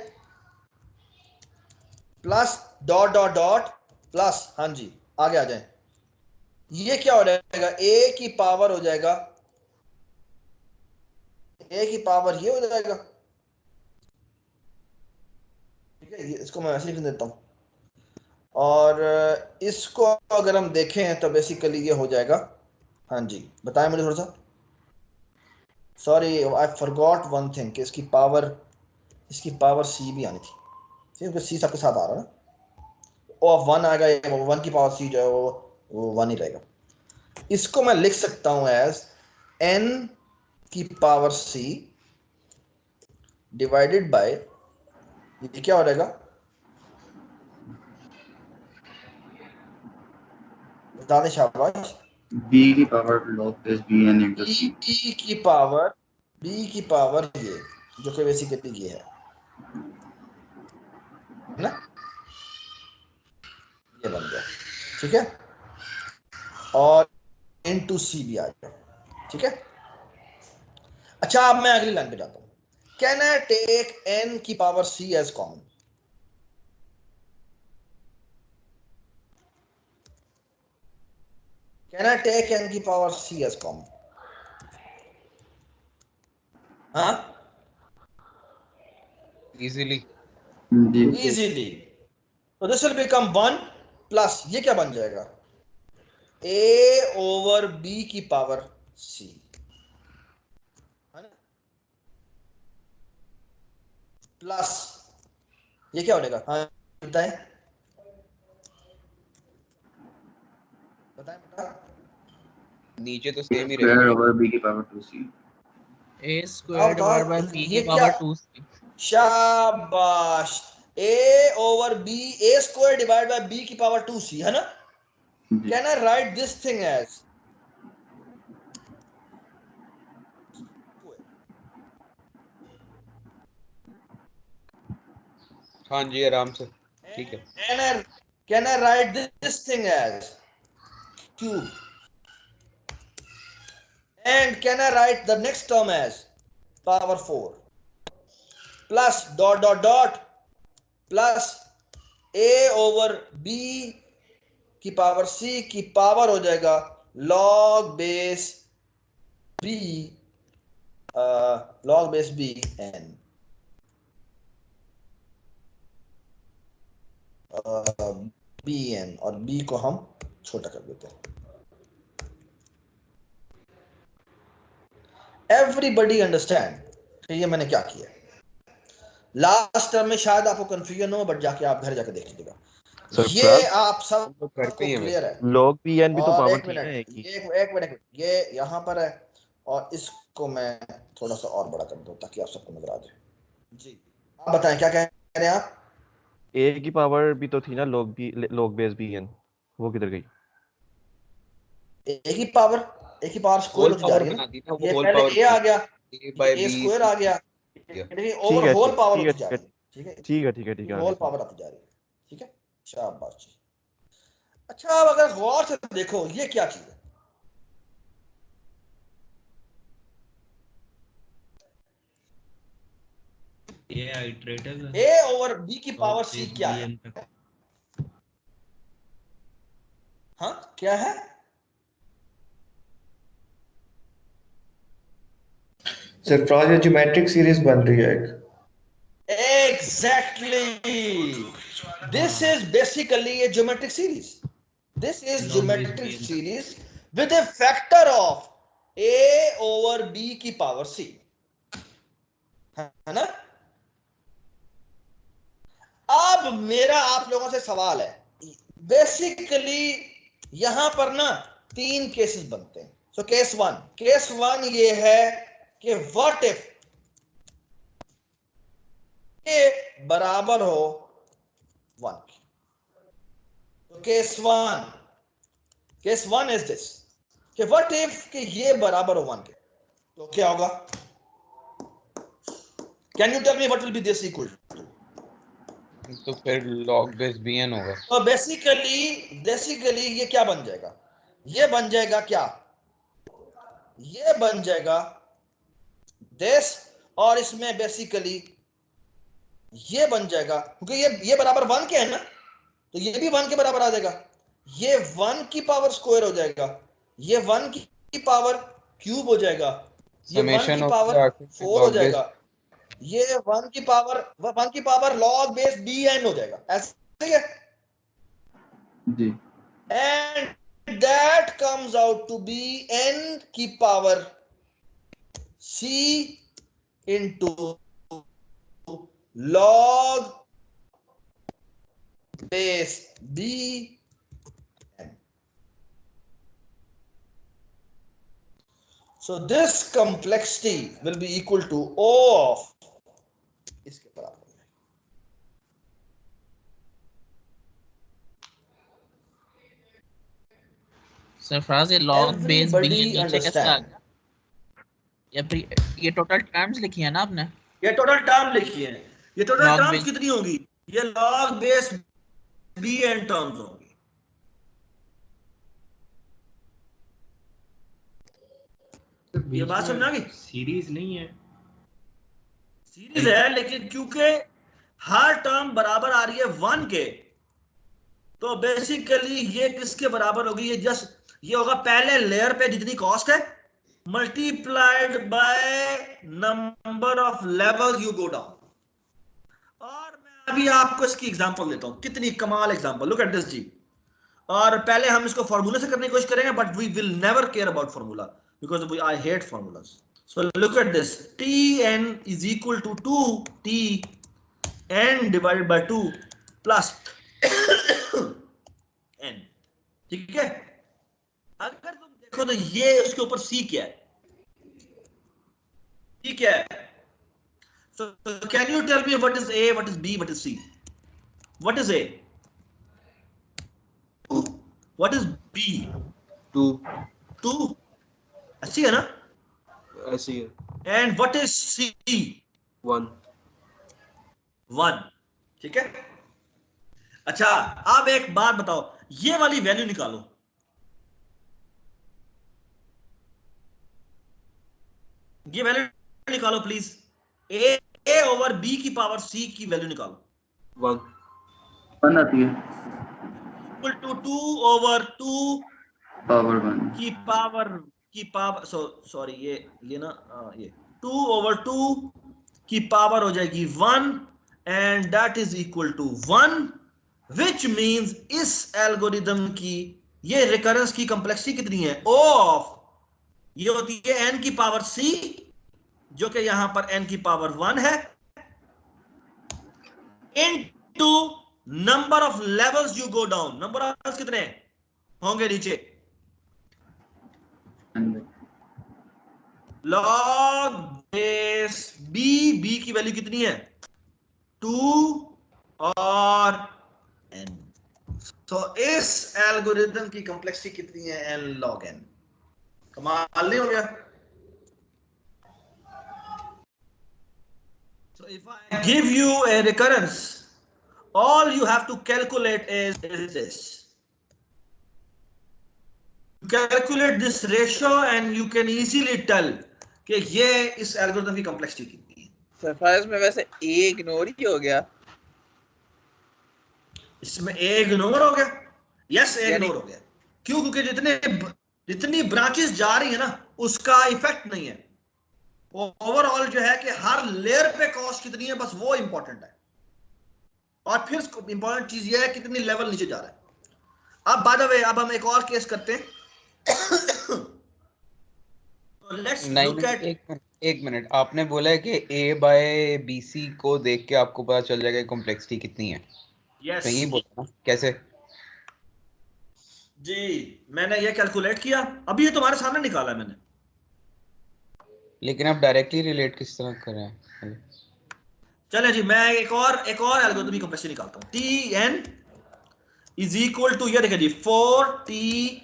plus dot dot dot plus, हाँ जी आगे आ जाए, ये क्या हो जाएगा, ए की पावर हो जाएगा, ए की पावर ये हो जाएगा, ठीक है, इसको मैं ऐसे लिख देता हूं, और इसको अगर हम देखें तो बेसिकली ये हो जाएगा, हाँ जी बताएं मुझे थोड़ा सा, sorry I forgot one thing कि इसकी पावर सी भी आनी थी, क्योंकि सी सबके साथ आ रहा है ना, ओ वन आएगा, वन की पावर सी जो है वो वन ही रहेगा। इसको मैं लिख सकता हूं एज n की पावर c डिवाइडेड बाय, ये क्या हो जाएगा, बता दें शाबाश, b की power log base bn into c। b की पावर ये जो कि बेसिकली ये है ना, ये बन गया, ठीक है, और इनटू सी भी आ गया, ठीक है। अच्छा अब मैं अगली लाइन पे जाता हूं, कैन आई टेक n की power c as common, can I take n की पावर c एज कॉमन, हाँ इजीली। इजीली, तो दिस विल बिकम 1 प्लस ये क्या बन जाएगा, a ओवर b की पावर c, है ना, प्लस ये क्या हो जाएगा, हाँ बताएं बताएं बेटा, नीचे तो सेम ही square रहेगा। over b की power 2c। A square divide by B की पावर 2c। शाबाश, a over b, a square divide by b की पावर 2c, है ना, जी can I write this thing as, हाँ जी आराम से, ठीक है। can I write this thing as cube, and can I write the next term as power 4 plus dot dot dot plus a over b की पावर c की power हो जाएगा log base b, log base b n, B N, और b को हम छोटा कर देते हैं। एवरीबडी अंडरस्टैंड कि ये मैंने क्या किया, लास्ट टर्म में शायद आपको कंफ्यूजन हो, बट जाके आप घर जाके देख लीजिएगा, ये आप सब तो घर पे ही है क्लियर है। लॉग पी एन भी तो और पावर एक थी ना मिनट, एक ही। एक मिनट, ये यहाँ पर है, और इसको मैं थोड़ा सा और बड़ा कर दूं ताकि आप सबको नजर आ जाए। जी आप बताएं क्या कह रहे हैं आप, ए की पावर भी तो थी ना, लॉग बेस बी एन, वो किधर गई? एक ही पावर स्क्वायर होल होती जा पावर रही है बना ना, दी ना, वो ये होल पहले पावर ए आ गया, ए बाय ए बी स्क्वायर आ गया, ठीक ओवर है होल पावर ठीक है होती जा ठीक है रही है, ठीक है, ठीक है ठीक है ठीक है, होल आगे पावर आती जा रही है, ठीक है, शाबाश जी। अच्छा अब अगर गौर से देखो ये क्या चीज है, ये आइटरेटिव है, ए ओवर बी की log पावर सी base क्या है, bn तक। हाँ क्या है, सरफराज ये ज्योमेट्रिक सीरीज बन रही है एक। exactly, this is basically a geometric series, this is log base geometric bn तक। series with a factor of a over b की पावर c, है ना। अब मेरा आप लोगों से सवाल है, बेसिकली यहां पर ना 3 केसेस बनते हैं। सो केस वन ये है कि व्हाट इफ ये बराबर हो 1 के, तो केस वन इज दिस कि व्हाट इफ कि ये बराबर हो 1 के, तो क्या होगा, can you tell me what will be this equal to, तो फिर लॉग बेस bn होगा। तो बेसिकली ये क्या बन जाएगा, ये बन जाएगा क्या, ये बन जाएगा दिस, और इसमें बेसिकली ये बन जाएगा, क्योंकि ये बराबर 1 के है ना, तो ये भी 1 के बराबर आ जाएगा। ये 1 की पावर स्क्वायर हो जाएगा, ये 1 की पावर क्यूब हो जाएगा, ये 1 की पावर 4 हो जाएगा, ये 1 की पावर log बेस bn हो जाएगा। ऐसे है जी। And that comes out to be n की power c into log base bn। So this complexity will be equal to O of इसके बराबर है। सरफराज ये log बेस b Everybody नीचे कैसे आ understand? गया? ये टोटल टर्म्स लिखी है ना आपने? ये टोटल टर्म लिखी है, ये टोटल Log टर्म्स base- कितनी होंगी? ये log बेस bn टर्म्स होंगी। ये बात समझ आ गई? सीरीज नहीं है, सीरीज है, लेकिन क्योंकि हर टर्म बराबर आ रही है 1 के, तो बेसिकली ये किसके बराबर होगी? ये जस्ट ये होगा पहले लेयर पे जितनी कॉस्ट है multiplied by number of level you go down. और मैं अभी आपको इसकी एग्जांपल देता हूं, कितनी कमाल एग्जांपल। लुक एट दिस जी। और पहले हम इसको फार्मूले से करने की कोशिश करेंगे, but we will never care about formula because I hate formulas. So look at this, Tn is equal to 2Tn divided by 2 plus n। ठीक है, अगर तुम देखो तो ये उसके ऊपर C क्या है? C क्या है? So can you tell me what is A, what is B, what is C? What is A? What is B? 2 अच्छी है ना? ऐसे ही है। And what is C? 1 ठीक है। अच्छा, अब एक बात बताओ, ये वाली वैल्यू निकालो, ये वैल्यू निकालो प्लीज। A ओवर B की पावर C की वैल्यू निकालो। 1 आती है, इक्वल टू 2 ओवर 2 पावर 1 की पावर सॉरी ये ना ये 2 ओवर 2 की पावर हो जाएगी 1 and that is equal to 1, which means इस एल्गोरिदम की ये रिकरेंस की कॉम्प्लेक्सिटी कितनी है? O ऑफ ये होती है n की पावर c, जो कि यहां पर n की पावर 1 है, into number of levels you go down. Number of levels कितने होंगे नीचे? log बेस b की वैल्यू कितनी है? 2 और n। तो इस एल्गोरिथम की कॉम्प्लेक्सिटी कितनी है? n log n। कमाल नहीं हो गया? So if I give you a recurrence, all you have to calculate is this. Calculate this ratio and you can easily tell कि ये इस एल्गोरिथम की कॉम्प्लेक्सिटी कितनी है। सरफराज में वैसे A इग्नोर ही हो गया। इसमें A इग्नोर हो गया? यस, A इग्नोर हो गया। क्यों? क्योंकि जितनी ब्रांचेस जा रही है ना, उसका इफेक्ट नहीं है। ओवरऑल जो है कि हर लेयर पे कॉस्ट कितनी है, बस वो इंपॉर्टेंट है। और फिर इंपॉर्टेंट चीज ये है कितनी लेवल नीचे जा रहा है। अब बाय द वे, अब हम एक और केस करते हैं। लेट्स लुक एट एक मिनट, आपने बोला है कि A बाय BC को देख के आपको पता चल जाएगा कॉम्प्लेक्सिटी कितनी है। यस तो ये बोला ना, कैसे? जी, मैंने ये कैलकुलेट किया, अभी ये तुम्हारे सामने निकाला है मैंने। लेकिन आप डायरेक्टली रिलेट किस तरह कर रहे हैं? चले जी, मैं एक और एल्गोरिथम की कॉम्प्लेक्सिटी निकालता हूं। Tn इज इक्वल टू, ये देखिए जी, 4Tn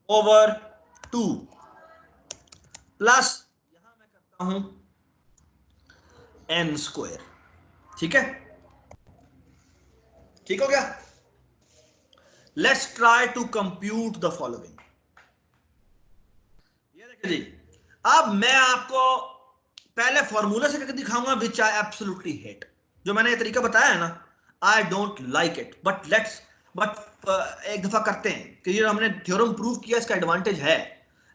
ओवर 2 प्लस यहां मैं करता हूं n स्क्वायर। ठीक है, ठीक हो गया? Let's try to compute the following. ये देखिए जी, अब मैं आपको पहले फॉर्मूला से करके दिखाऊंगा विच आई एब्सोल्युटली हेट। जो मैंने ये तरीका बताया है ना, आई डोंट लाइक इट, बट एक दफा करते हैं कि ये हमने थ्योरम प्रूव किया, इसका एडवांटेज है,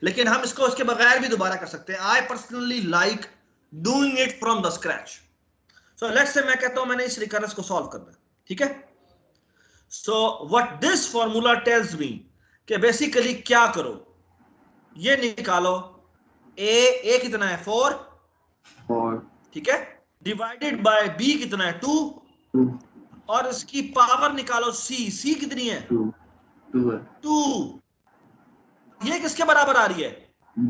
लेकिन हम इसको उसके बगैर भी दोबारा कर सकते हैं। I personally like doing it from the scratch. So let's say मैं कहता हूं मैंने इस रिकरेंस को सॉल्व करना है, ठीक है। So what this formula tells me कि बेसिकली क्या करो, ये निकालो ए कितना है 4, ठीक है, डिवाइडेड बाय बी कितना है 2, और इसकी पावर निकालो सी कितनी है 2। ये किसके बराबर आ रही है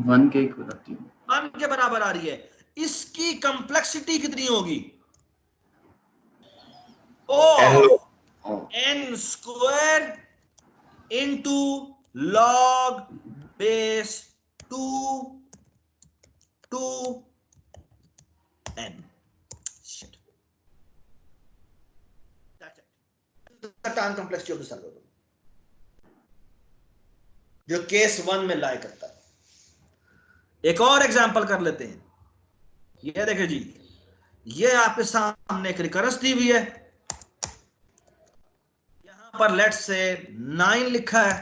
1 के बराबर, 1 के बराबर आ रही है। इसकी कंप्लेक्सिटी कितनी होगी n square into log base 2 n। Time complexity of the solver जो केस 1 में लाई करता है। एक और एग्जांपल कर लेते हैं। ये देखिए जी, ये आपके सामने एक रिकरेंस दी हुई है, यहां पर लेट्स से 9 लिखा है।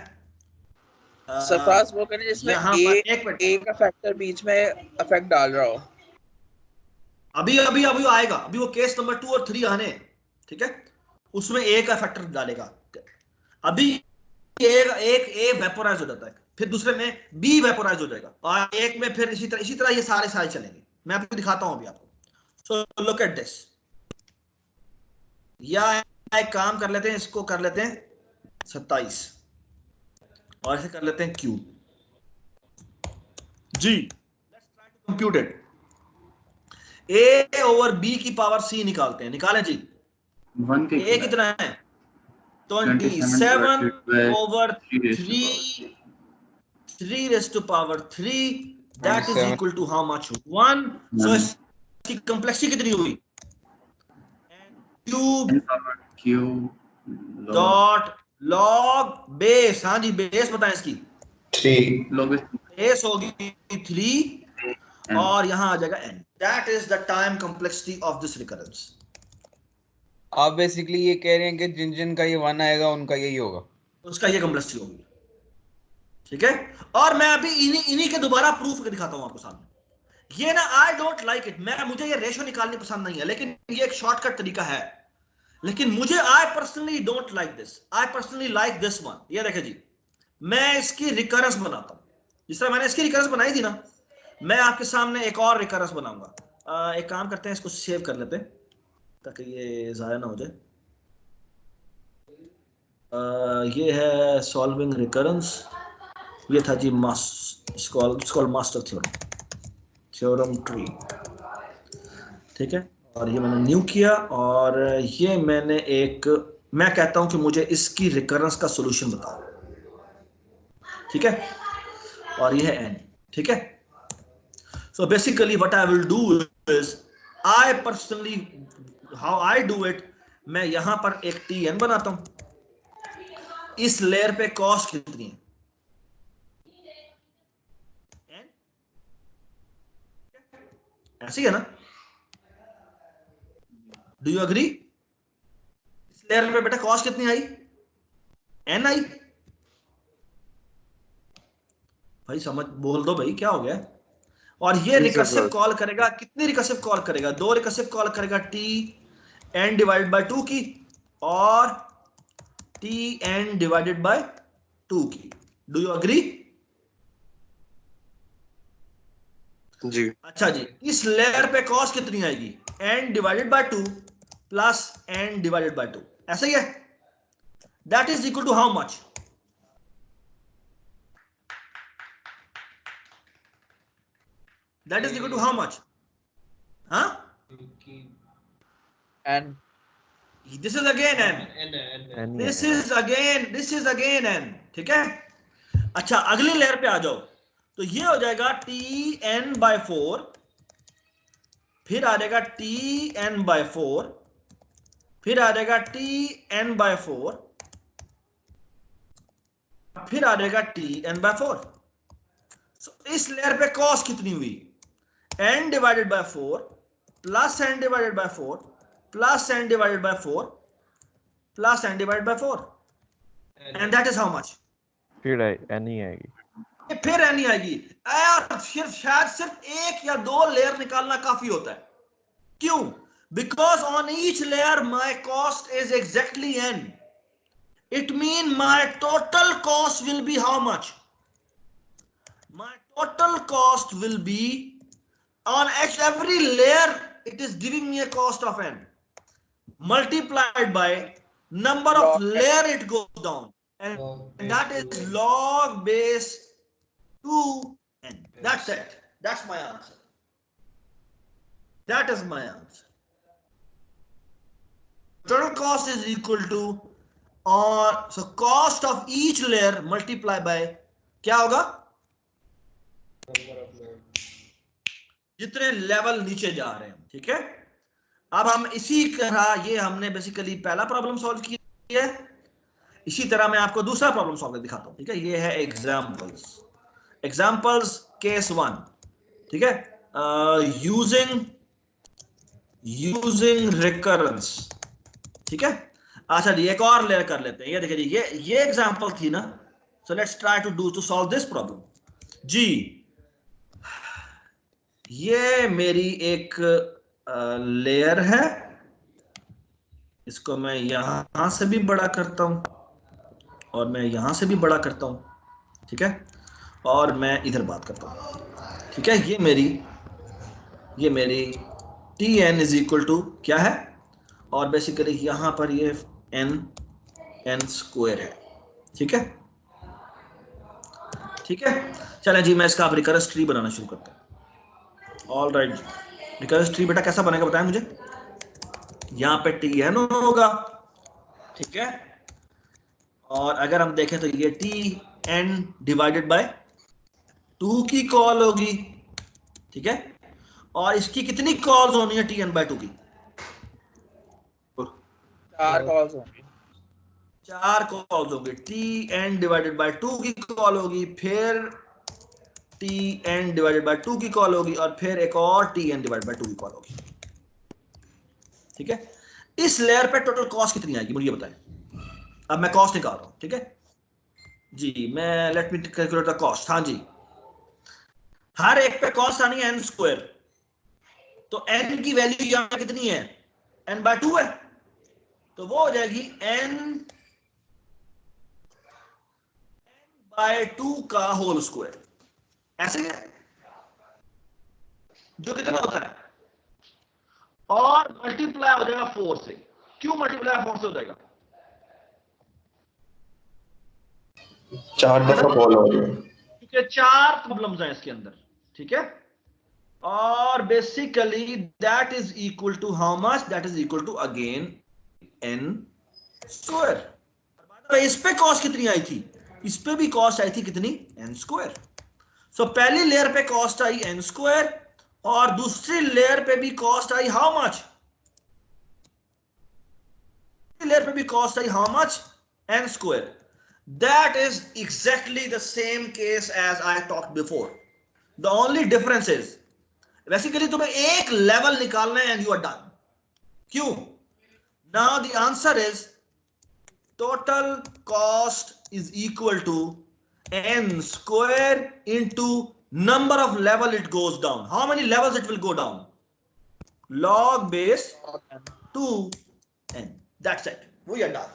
सरफराज वो करें जिसमें ए का फैक्टर बीच में इफेक्ट डाल रहा हो। अभी आएगा, अभी वो केस नंबर 2 और 3 आने, ठीक है, उसमें ए का फैक्टर डालेगा। अभी एक ए वेपोराइज हो जाता है, फिर दूसरे में बी वेपोराइज हो जाएगा, और एक में फिर इसी तरह ये सारे चलेंगे। मैं आपको दिखाता हूं अभी आपको। So look at this. या एक काम कर लेते हैं, इसको कर लेते हैं 27 और ऐसे कर लेते हैं क्यूब जी। Let's try to compute it. A over B की पावर सी निकालते हैं, निकालें जी। 1 के ए कितना है 27 over 3 raised to power 3, that is equal to how much 1। so इसकी कंप्लेक्सिटी कितनी हुई क्यूब डॉट लॉग बेस। हाँ जी, बेस बताएं इसकी 3, लॉग बेस होगी 3 और यहां आ जाएगा n। that is the time complexity of this recurrence। आप बेसिकली ये कह रहे हैं कि जिन का ये 1 आएगा उनका यही होगा, उसका ये कंप्लेक्सिटी होगी, ठीक है। और मैं अभी इन्हीं के दोबारा प्रूफ करके दिखाता हूं आपको सामने। ये ना आई डोंट लाइक इट, मुझे ये रेशो निकालनी पसंद नहीं है, लेकिन ये एक शॉर्टकट तरीका है। लेकिन मुझे I personally don't like this, I personally like this one. ये देखें जी, मैं इसकी रिकरेंस बनाता हूं, जिस तरह मैंने इसकी रिकरेंस बनाई थी ना, मैं आपके सामने एक और रिकरेंस बनाऊंगा। एक काम करते हैं, इसको सेव कर लेते हैं ताकि ये ज़ाया ना हो जाए। ये है सॉल्विंग रिकरेंस, ये था जी मास्टर थ्योरम ट्री, ठीक है। और ये मैंने न्यू किया, और ये मैंने मैं कहता हूं कि मुझे इसकी रिकरेंस का सॉल्यूशन बताओ, ठीक है, और ये है n, ठीक है। So basically what I will do is, I personally how I do it, मैं यहां पर एक tn बनाता हूं। इस लेयर पे कॉस्ट कितनी है n, ऐसी है ना, डू यू अग्री? इस लेयर पे बेटा कॉस्ट कितनी आई n आई। भाई समझ बोल दो भाई, क्या हो गया। और ये रिकर्सिव कॉल करेगा, कितनी रिकर्सिव कॉल करेगा 2 रिकर्सिव कॉल करेगा tn डिवाइडेड बाय 2 की और tn डिवाइडेड बाय 2 की। Do you agree? जी। अच्छा जी, इस लेयर पे कॉस्ट कितनी आएगी n divided by 2 plus n divided by 2, ऐसा ही है। That is equal to how much, that is equal to how much? Huh? And this is again n, this is again n, ठीक है। अच्छा, अगली लेयर पे आ जाओ, तो ये हो जाएगा tn by 4, फिर आ जाएगा tn by 4, फिर आ जाएगा tn by 4, फिर आ जाएगा tn by 4। इस लेयर पे कॉस्ट कितनी हुई n divided by 4 plus n divided by 4 plus n divided by 4 plus n divided by 4 and that is how much? फिर n ही आएगी। ये फिर n ही आएगी यार, शायद सिर्फ एक या दो लेयर निकालना काफी होता है। क्यों? Because on each layer my cost is exactly n. It means my total cost will be how much? My total cost will be on every layer, it is giving me a cost of n multiplied by number of layer it goes down, and that is log base 2n. That's it. That's my answer. That is my answer. Total cost is equal to, or so cost of each layer multiply by क्या होगा? जितने level नीचे जा रहे हैं। ठीक है, अब हम इसी तरह, ये हमने बेसिकली पहला प्रॉब्लम सॉल्व किया है, इसी तरह मैं आपको दूसरा प्रॉब्लम सॉल्व कर दिखाता हूं। ठीक है, ये है एग्जांपल्स केस 1। ठीक है, यूजिंग रिकरेंस। ठीक है, अच्छा जी एक और लेयर कर लेते हैं। ये देखिए जी, ये एग्जांपल थी ना, so let's try to solve this problem. जी ये मेरी एक लेयर है, इसको मैं यहां से भी बड़ा करता हूं और मैं यहां से भी बड़ा करता हूं। ठीक है, और मैं इधर बात करता हूं। ठीक है, ये मेरी Tn इज इक्वल टू क्या है, और बेसिकली यहां पर ये n स्क्वायर है। ठीक है, ठीक है, चलें जी मैं इसका अब रिकरेंस ट्री बनाना शुरू करता हूं। ऑल राइट, रिकरेंस ट्री बेटा कैसा बनेगा बताएं मुझे। यहाँ पे Tn होगा। ठीक है, और अगर हम देखें तो ये Tn डिवाइडेड बाय 2 की कॉल होगी। ठीक है, और इसकी कितनी कॉल्स होनी है Tn बाय 2 की? 4 कॉल्स होंगी। 4 कॉल्स होंगी। Tn डिवाइडेड बाय 2 की कॉल होगी, फिर Tn डिवाइडेड बाय 2 की कॉल होगी, और फिर एक और Tn डिवाइडेड बाय 2 की कॉल होगी। ठीक है, इस लेयर पे टोटल कॉस्ट कितनी आएगी मुझे बताएं। अब मैं कॉस्ट निकाल रहा हूं। ठीक है जी, मैं let me calculate the cost. हाँ जी, हर एक पे कॉस्ट आनी है n स्क्वायर, तो n की वैल्यू यहां पे कितनी है? n बाय 2 है, तो वो हो जाएगी n बाय 2 का होल स्क्वायर। ऐसे है जो कितना होता है, और मल्टीप्लाई हो जाएगा 4 से। क्यों मल्टीप्लाई 4 से हो जाएगा? 4 दफा कॉल हो रही है, क्योंकि 4 प्रॉब्लम्स हैं इसके अंदर। ठीक है, और basically that is equal to how much? That is equal to again n square. इस पे कॉस्ट कितनी आई थी? इस पे भी कॉस्ट आई थी कितनी? n square. सो पहली लेयर पे कॉस्ट आई n स्क्वायर, और दूसरी लेयर पे भी cost I how much? Layer पे भी cost I how much? n square. That is exactly the same case as I talked before. The only difference is basically तुम्हें एक level निकालना है and you are done. क्यों? Now the answer is total cost is equal to n square into number of level it goes down. How many levels it will go down? Log base 2n. That's it. We are done.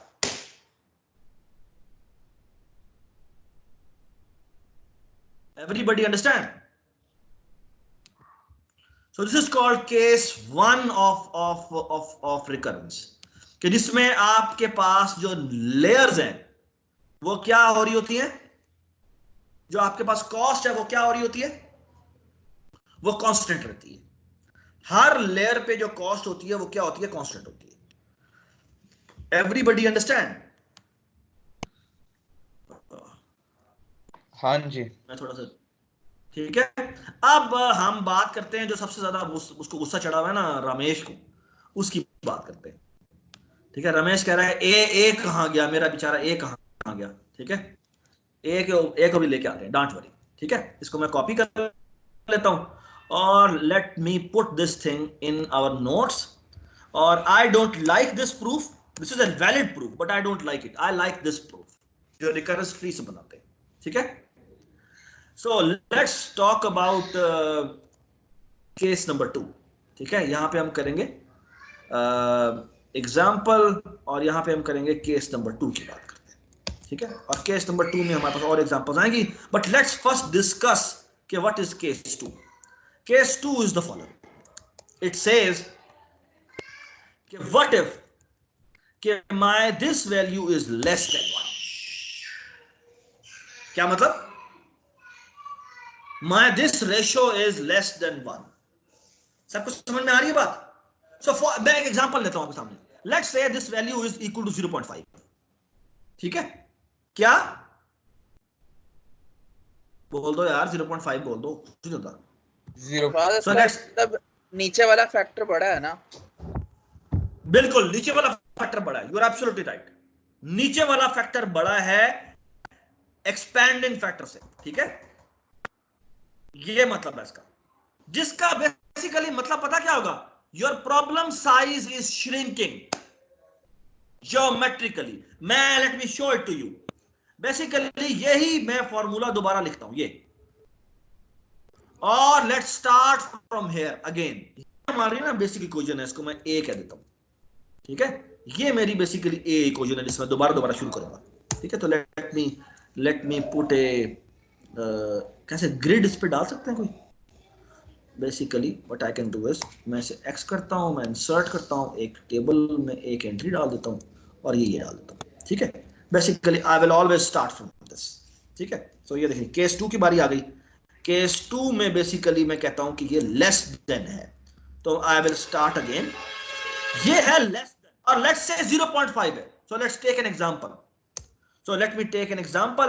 Everybody understand? So this is called case 1 of recurrence, कि जिसमें आपके पास जो layers हैं वो क्या हो रही होती हैं, जो आपके पास कॉस्ट है वो क्या हो रही होती है, वो कांस्टेंट रहती है। हर लेयर पे जो कॉस्ट होती है वो क्या होती है? कांस्टेंट होती है। Everybody understand? हाँ जी, मैं थोड़ा सा ठीक है। अब हम बात करते हैं जो सबसे ज्यादा उसको गुस्सा चढ़ा हुआ है ना, रमेश को, उसकी बात करते हैं। ठीक है, रमेश कह रहा है ए कहाँ गया, मेरा बेचारा ए कहाँ गया। ठीक है, ए को भी लेके आते हैं, डोंट वरी। ठीक है, इसको मैं कॉपी कर लेता हूं और let me put this thing in our notes. और I don't like this proof. This is a valid proof but I don't like it. I like this proof जो रिकरेंस फ्री से बनाते हैं. ठीक है. So let's talk about case number 2. ठीक है. यहां पे हम करेंगे एग्जाम्पल और यहां पे हम करेंगे केस नंबर 2 की बात करते हैं. ठीक है. और केस नंबर 2 में हमारे पास और एग्जांपल्स आएंगी बट लेट्स फर्स्ट डिस्कस कि what is case 2. Case 2 is the following. It says कि व्हाट इफ कि my this value is less than 1. क्या मतलब? My this ratio is less than 1. सब कुछ समझ में आ रही है बात? सो मैं एक एग्जांपल लेता हूं आपके सामने. Let's say this value is equal to 0.5. ठीक है. क्या बोल दो यार? 0.5 बोल दो. कुछ नहीं होता. 0. So let's मतलब नीचे वाला फैक्टर बड़ा है ना? बिल्कुल नीचे वाला फैक्टर बड़ा है. You are absolutely right. नीचे वाला फैक्टर बड़ा है एक्सपैंडिंग फैक्टर से. ठीक है. ये मतलब है इसका. जिसका बेसिकली मतलब पता क्या होगा? Your problem size is shrinking geometrically. मैं let me show it to you. Basically यही मैं फॉर्मूला दोबारा लिखता हूं ये. और let's start from here again. हमारी ना बेसिक इक्वेशन है. इसको मैं ए कह देता हूं. ठीक है. ये मेरी बेसिकली ए इक्वेशन है जिसमें दोबारा शुरू करूंगा. ठीक है. तो लेट मी पुट ए कैसे ग्रिड इस पे डाल सकते हैं कोई? Basically what I can do is मैं इसे एक्स करता हूं. मैं इंसर्ट करता हूं एक टेबल में एक एंट्री डाल देता हूं और ये डाल देता हूं. ठीक है. Basically I will always start from this. ठीक है. सो ये देखिए केस 2 की बारी आ गई. केस 2 में बेसिकली मैं कहता हूं कि ये लेस देन है. तो आई विल स्टार्ट अगेन. ये है लेस देन और लेट्स से 0.5 है. So let's take an example. So let me take an example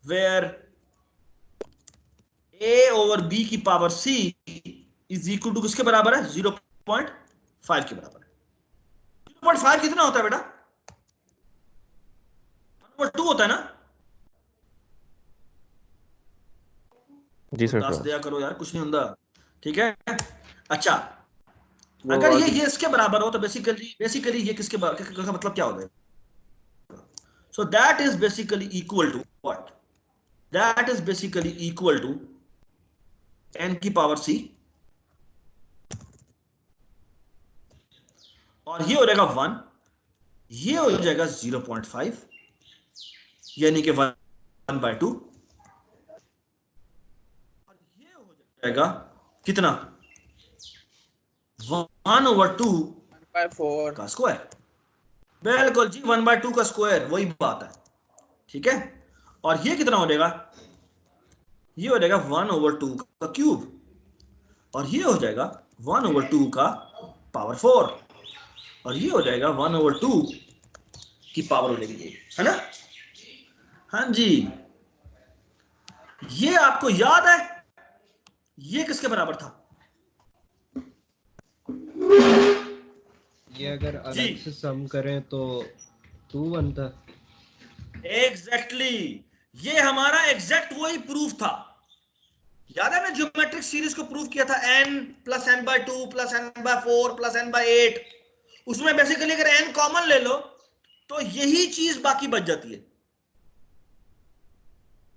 where a over b की power c is equal to किसके बराबर है? 0.5 के बराबर है. 0.5 कितना होता है बेटा? 1/2 होता है ना? जी सर. दस दिया करो यार. कुछ नहीं होता. ठीक है. अच्छा अगर ये इसके बराबर हो तो बेसिकली ये किसके बराबर का मतलब क्या होगा? So that is basically equal to what? That is basically equal to n की पावर c और ये हो जाएगा 1. ये हो जाएगा 0.5 यानी कि 1/2 और ये हो जाएगा कितना? 1/2 1/4 का स्क्वायर. बिल्कुल जी 1/2 का स्क्वायर. वही बात है. ठीक है. और ये कितना हो जाएगा? ये हो जाएगा 1/2 का क्यूब और ये हो जाएगा 1/2 का पावर 4 और ये हो जाएगा 1/2 की पावर हो जाएगी. है ना? हाँ जी. ये आपको याद है ये किसके बराबर था? ये अगर अलग से सम करें तो 2 बनता. एग्जैक्टली. ये हमारा एग्जैक्ट वही प्रूफ था. याद है मैं ज्योमेट्रिक सीरीज को प्रूफ किया था n + n/2 + n/4 + n/8. उसमें बेसिकली अगर n कॉमन ले लो तो यही चीज बाकी बच जाती है.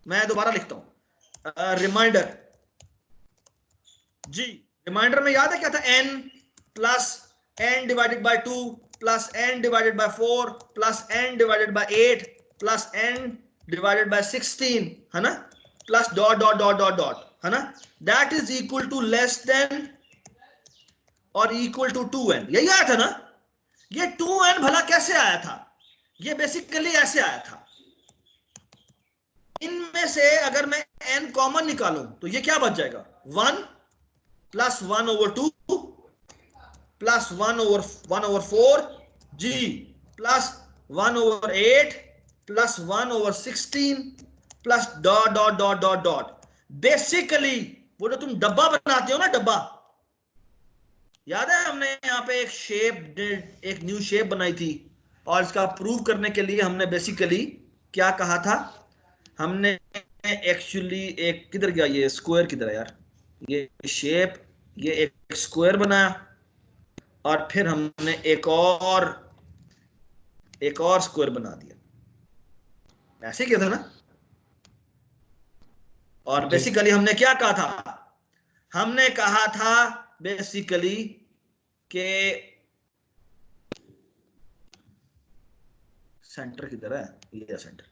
मैं दोबारा लिखता हूं रिमाइंडर. जी रिमाइंडर में याद है क्या था? n + n divided by 2 + n divided by 4 + n divided by 8 + n divided by 16 है ना? Plus dot dot dot dot dot है ना? That is equal to less than और इक्वल टू 2n. यही आया था ना? ये 2n भला कैसे आया था? ये बेसिकली ऐसे आया था. इनमें से अगर मैं n कॉमन निकालूं तो ये क्या बच जाएगा? 1 + 1/2 + 1/4 जी + 1/8 + 1/16 plus dot dot dot dot dot. Basically वो जो तुम डब्बा बनाते हो ना, डब्बा याद है हमने यहाँ पे एक न्यू शेप बनाई थी और इसका प्रूव करने के लिए हमने बेसिकली क्या कहा था? हमने एक्चुअली एक किधर गया ये स्क्वायर? किधर है यार? ये शेप, ये एक स्क्वायर बनाया और फिर हमने एक और स्क्वायर बना दिया, ऐसे किया था ना। और बेसिकली हमने क्या कहा था, हमने कहा था बेसिकली के सेंटर की तरह है, ये सेंटर।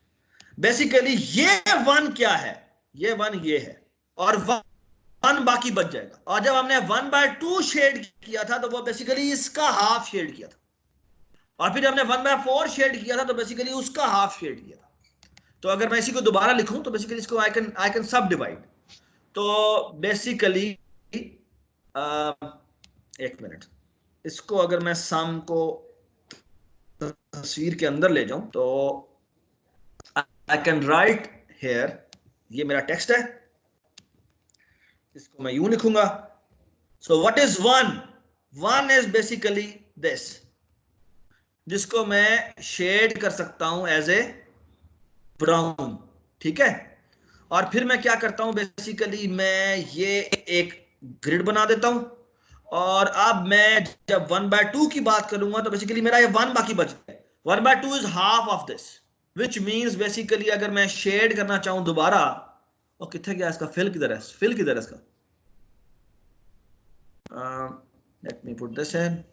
बेसिकली ये 1 क्या है, ये 1 ये है और 1 बाकी बच जाएगा। और जब हमने 1/2 शेड किया था तो वो बेसिकली इसका हाफ शेड किया था, और फिर हमने 1/4 शेड किया था तो बेसिकली उसका हाफ शेड किया था। तो अगर मैं इसी को दोबारा लिखूं तो बेसिकली इसको आई कैन सब डिवाइड। तो बेसिकली एक मिनट, इसको अगर मैं सम को तस्वीर के अंदर ले जाऊं तो आई कैन राइट हेयर, ये मेरा टेक्स्ट है, इसको मैं यूं लिखूंगा। So what is 1? 1 is basically this, जिसको मैं शेड कर सकता हूं एज ए ब्राउन, ठीक है। और फिर मैं क्या करता हूं, बेसिकली मैं ये एक ग्रिड बना देता हूं, और अब मैं जब 1/2 की बात करूंगा तो बेसिकली मेरा ये 1 बाकी बच गया। 1/2 is half of this, which means basically अगर मैं शेड करना चाहूं दोबारा, और कितने गया इसका फिल किधर है, फिल किधर है इसका, late me put this in,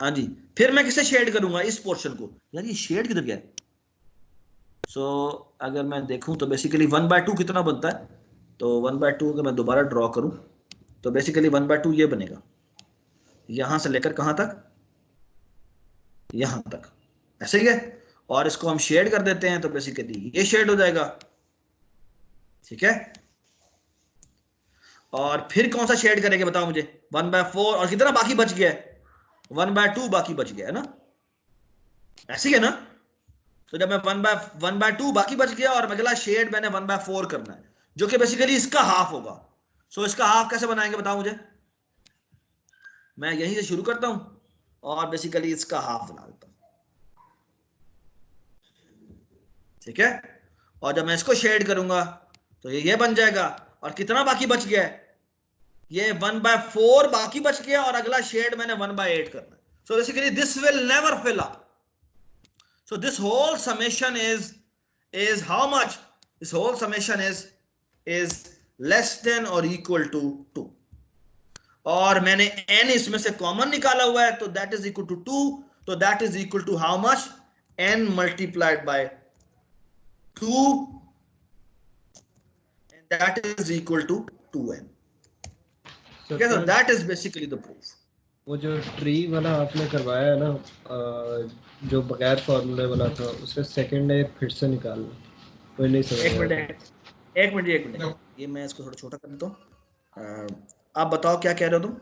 हाँ जी। फिर मैं किसे शेड करूंगा, इस पोर्शन को, यार ये शेड किधर गया। सो अगर मैं देखूं तो बेसिकली 1/2 कितना बनता है, तो 1/2 अगर मैं दोबारा ड्रॉ करूं तो बेसिकली 1/2 ये बनेगा, यहां से लेकर कहां तक, यहां तक, ऐसे ही है। और इसको हम शेड कर देते हैं तो बेसिकली ये शेड हो जाएगा, ठीक है। और फिर कौन सा शेड करेंगे बताओ मुझे, 1/4 और कितना बाकी बच गया है, 1/2 बाकी बच गया है ना, ऐसे ही है ना। तो जब मैं 1/2 बाकी बच गया और अगला शेड मैंने 1/4 करना है, जो कि बेसिकली इसका हाफ होगा। सो इसका हाफ कैसे बनाएंगे बताओ मुझे, मैं यहीं से शुरू करता हूं और बेसिकली इसका हाफ बना देता हूं, ठीक है। और जब मैं इसको शेड करूंगा तो ये बन जाएगा, और कितना बाकी बच गया है, ये 1/4 बाकी बच गया और अगला शेड मैंने 1/8 करना है। So basically this will never fill up. So this whole summation is how much? This whole summation is less than or equal to 2. और मैंने n इसमें से कॉमन निकाला हुआ है, तो that is equal to 2. तो that is equal to how much? n multiplied by 2, and that is equal to 2n. Okay, so that is basically the proof. वो जो ट्री वाला आपने करवाया है ना, जो बगैर फॉर्मूले वाला था, उसका सेकंड है फिर से निकालना, कोई नहीं समझ। एक मिनट, ये मैं इसको थोड़ा छोटा कर देता हूँ। आप बताओ क्या कह रहे हो तुम?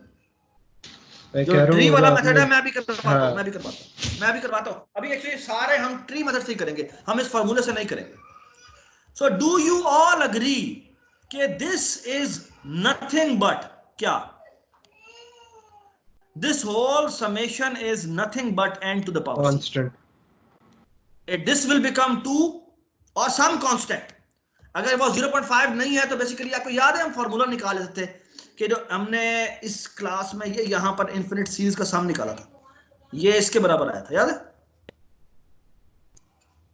जो ट्री वाला मेथड है मैं भी करवाता हूँ। अभी एक्चुअली सारे हम ट्री मेथड से ही करेंगे, हम इस फॉर्मूले से नहीं करेंगे। So do you all agree कि दिस इज नथिंग बट क्या? This whole summation is nothing but n to the power constant. This will become 2 or some constant. अगर वो 0.5 नहीं है तो बेसिकली आपको याद है हम फॉर्मूला निकाल लेते थे कि जो हमने इस क्लास में ये यहां पर इनफिनिट सीरीज का सम निकाला था, ये इसके बराबर आया था,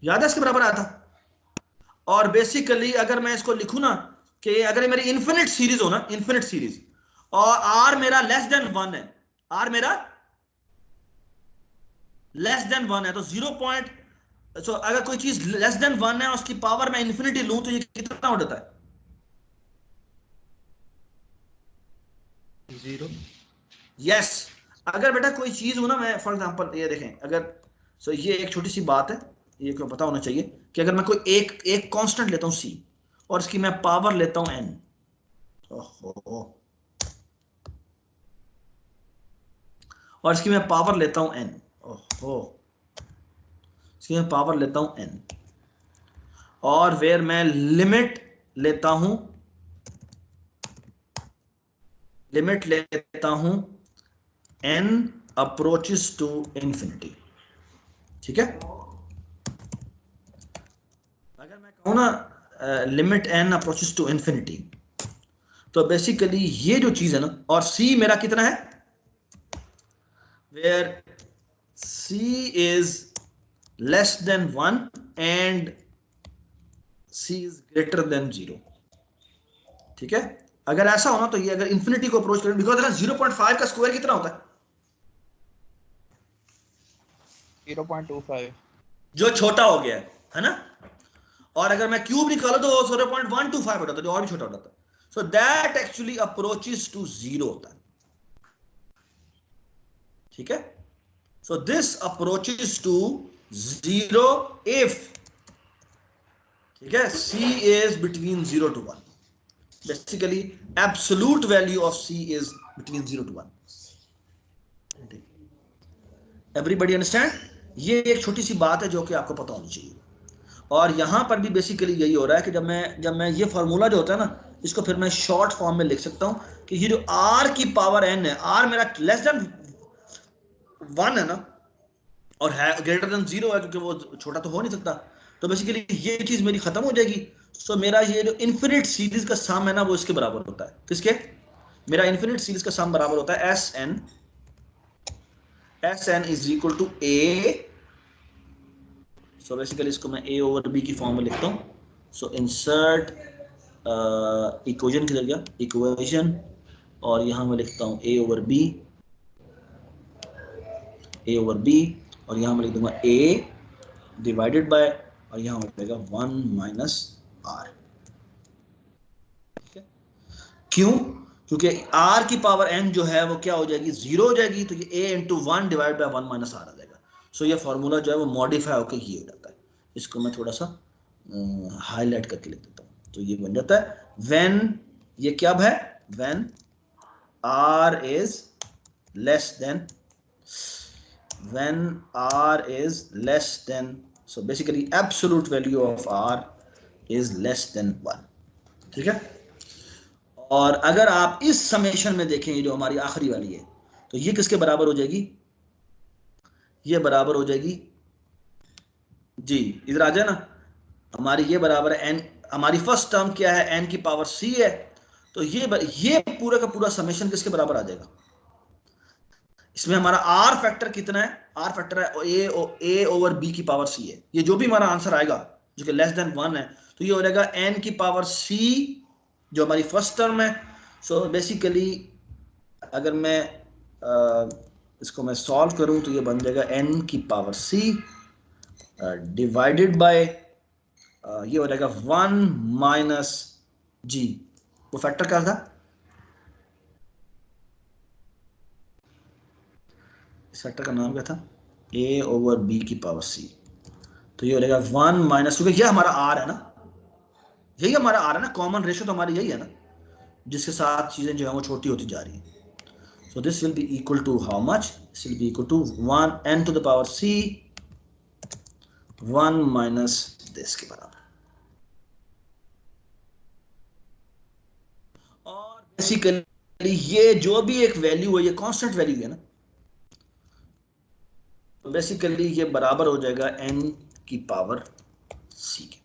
याद है इसके बराबर आया था। और बेसिकली अगर मैं इसको लिखूं ना कि अगर मेरी इनफिनिट सीरीज हो ना, इनफिनिट सीरीज, और r मेरा लेस देन 1 है, r मेरा लेस देन 1 है, तो 0. सो अगर कोई चीज लेस देन 1 है उसकी पावर में इंफिनिटी लूं तो ये कितना हो जाता है? 0. यस। अगर बेटा कोई चीज हो ना, मैं फॉर एग्जांपल ये देखें, अगर सो ये एक छोटी सी बात है, ये क्यों पता होना चाहिए कि अगर मैं कोई एक कांस्टेंट लेता हूं c और इसकी मैं पावर लेता हूं n, ओहो, और इसकी मैं पावर लेता हूं n, ओहो, इसकी मैं पावर लेता हूं n, और वेयर मैं लिमिट लेता हूं n अप्रोचेस टू इंफिनिटी, ठीक है। अगर मैं कहूं ना limit n approaches to infinity, तो बेसिकली ये जो चीज है ना, और c मेरा कितना है, where c is less than 1 and c is greater than 0। ठीक है, अगर ऐसा होना तो ये अगर इंफिनिटी को अप्रोच करें, बिकॉज अगर 0.5 का स्क्वायर कितना होता है, 0.25, जो छोटा हो गया है ना, और अगर मैं क्यूब निकालूं तो 0.125 होता है, जो और भी छोटा होता है। So that actually approaches to 0 होता है। ठीक है, so this approaches to 0 if, ठीक है, c is between 0 to 1. Basically absolute value of c is between 0 to 1. Everybody understand? ये एक छोटी सी बात है जो कि आपको पता होनी चाहिए। और यहां पर भी बेसिकली यही हो रहा है कि जब मैं ये फार्मूला जो होता है ना, इसको फिर मैं शॉर्ट फॉर्म में लिख सकता हूं कि ये जो r की पावर n है, r मेरा लेस देन 1 है ना, और है ग्रेटर देन 0 है, क्योंकि वो छोटा तो हो नहीं सकता। तो बेसिकली ये चीज मेरी खत्म हो जाएगी। सो मेरा ये जो इन्फिनिट सीरीज का सम है ना, वो इसके बराबर होता है। किसके? मेरा इन्फिनिट सीरीज का सम बराबर होता है Sn is equal to a। So basically इसको मैं a ओवर b की फॉर्म में लिखता हूं। सो इंसर्ट इक्वेशन किधर गया, इक्वेशन, और यहां मैं लिखता हूं a ओवर b, और यहां मैं लिख दूंगा a डिवाइडेड बाय, और यहां हो जाएगा 1 माइनस r। ठीक है, क्यों? क्योंकि r की पावर n जो है वो क्या हो जाएगी, 0 हो जाएगी, तो ये a into 1 divide by 1 minus r आ जाएगा। सो ये फॉर्मूला जो है वो मॉडिफाई होकर ये हो जाता है। इसको मैं थोड़ा सा हाईलाइट करके लिख देता हूं, तो ये बन जाता है व्हेन, ये क्या है, when r is less then, when r is less than, so basically absolute value of r is less than 1। ठीक है, और अगर आप इस समेशन में देखें, ये जो हमारी आखिरी वाली है, तो ये किसके बराबर हो जाएगी, ये बराबर हो जाएगी जी, इधर आ जाए ना, हमारी ये बराबर है n, हमारी फर्स्ट टर्म क्या है, n की पावर c है, तो ये पूरा का पूरा समेशन किसके बराबर आ जाएगा, इसमें हमारा r फैक्टर कितना है, r फैक्टर है a ओवर b की पावर c है। ये जो भी हमारा आंसर आएगा जो कि लेस देन 1 है, तो ये हो जाएगा n की पावर c जो हमारी फर्स्ट टर्म है। सो बेसिकली अगर मैं इसको मैं सॉल्व करूं तो ये बन जाएगा n की पावर c डिवाइडेड बाय ये हो जाएगा 1 माइनस g, वो फैक्टर क्या था, इस फैक्टर का नाम क्या था, a ओवर b की पावर c। तो ये हो जाएगा 1 माइनस, क्योंकि ये हमारा r है ना, यही हमारा r है ना, कॉमन रेशियो तो हमारी यही है ना, जिसके साथ चीजें जो है वो छोटी होती जा रही है। So this will be equal to how much, this will be equal to 1 n to the power c 1 minus this के बराबर। और बेसिकली ये जो भी एक वैल्यू है, ये कांस्टेंट वैल्यू है ना, तो बेसिकली ये बराबर हो जाएगा n की पावर c के।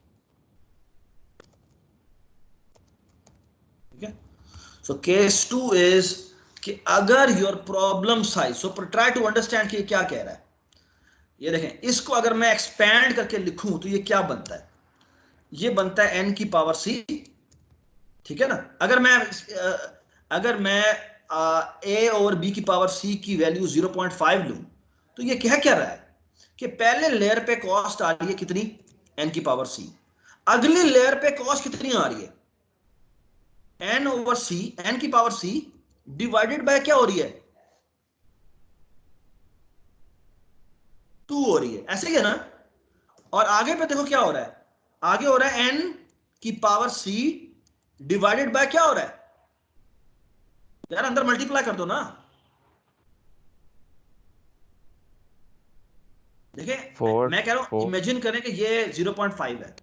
ठीक है, सो केस 2 इज कि अगर your problem size, so try to understand कि ये क्या कह रहा है। ये देखें, इसको अगर मैं एक्सपैंड करके लिखूं तो ये क्या बनता है, ये बनता है n की पावर c। ठीक है ना, अगर मैं a ओवर b की पावर c की वैल्यू 0.5 लूं, तो ये क्या रहा है कि पहले लेयर पे कॉस्ट आ रही है कितनी, n की पावर c, अगली लेयर पे कॉस्ट कितनी आ रही है, n ओवर c, n की पावर c डिवाइडेड बाय क्या हो रही है, 2 हो रही है, ऐसे ही है ना। और आगे पे देखो क्या हो रहा है, आगे हो रहा है n की पावर c डिवाइडेड बाय क्या हो रहा है, यार अंदर मल्टीप्लाई कर दो ना। देखिए मैं कह रहा हूं, इमेजिन करें कि ये 0.5 है,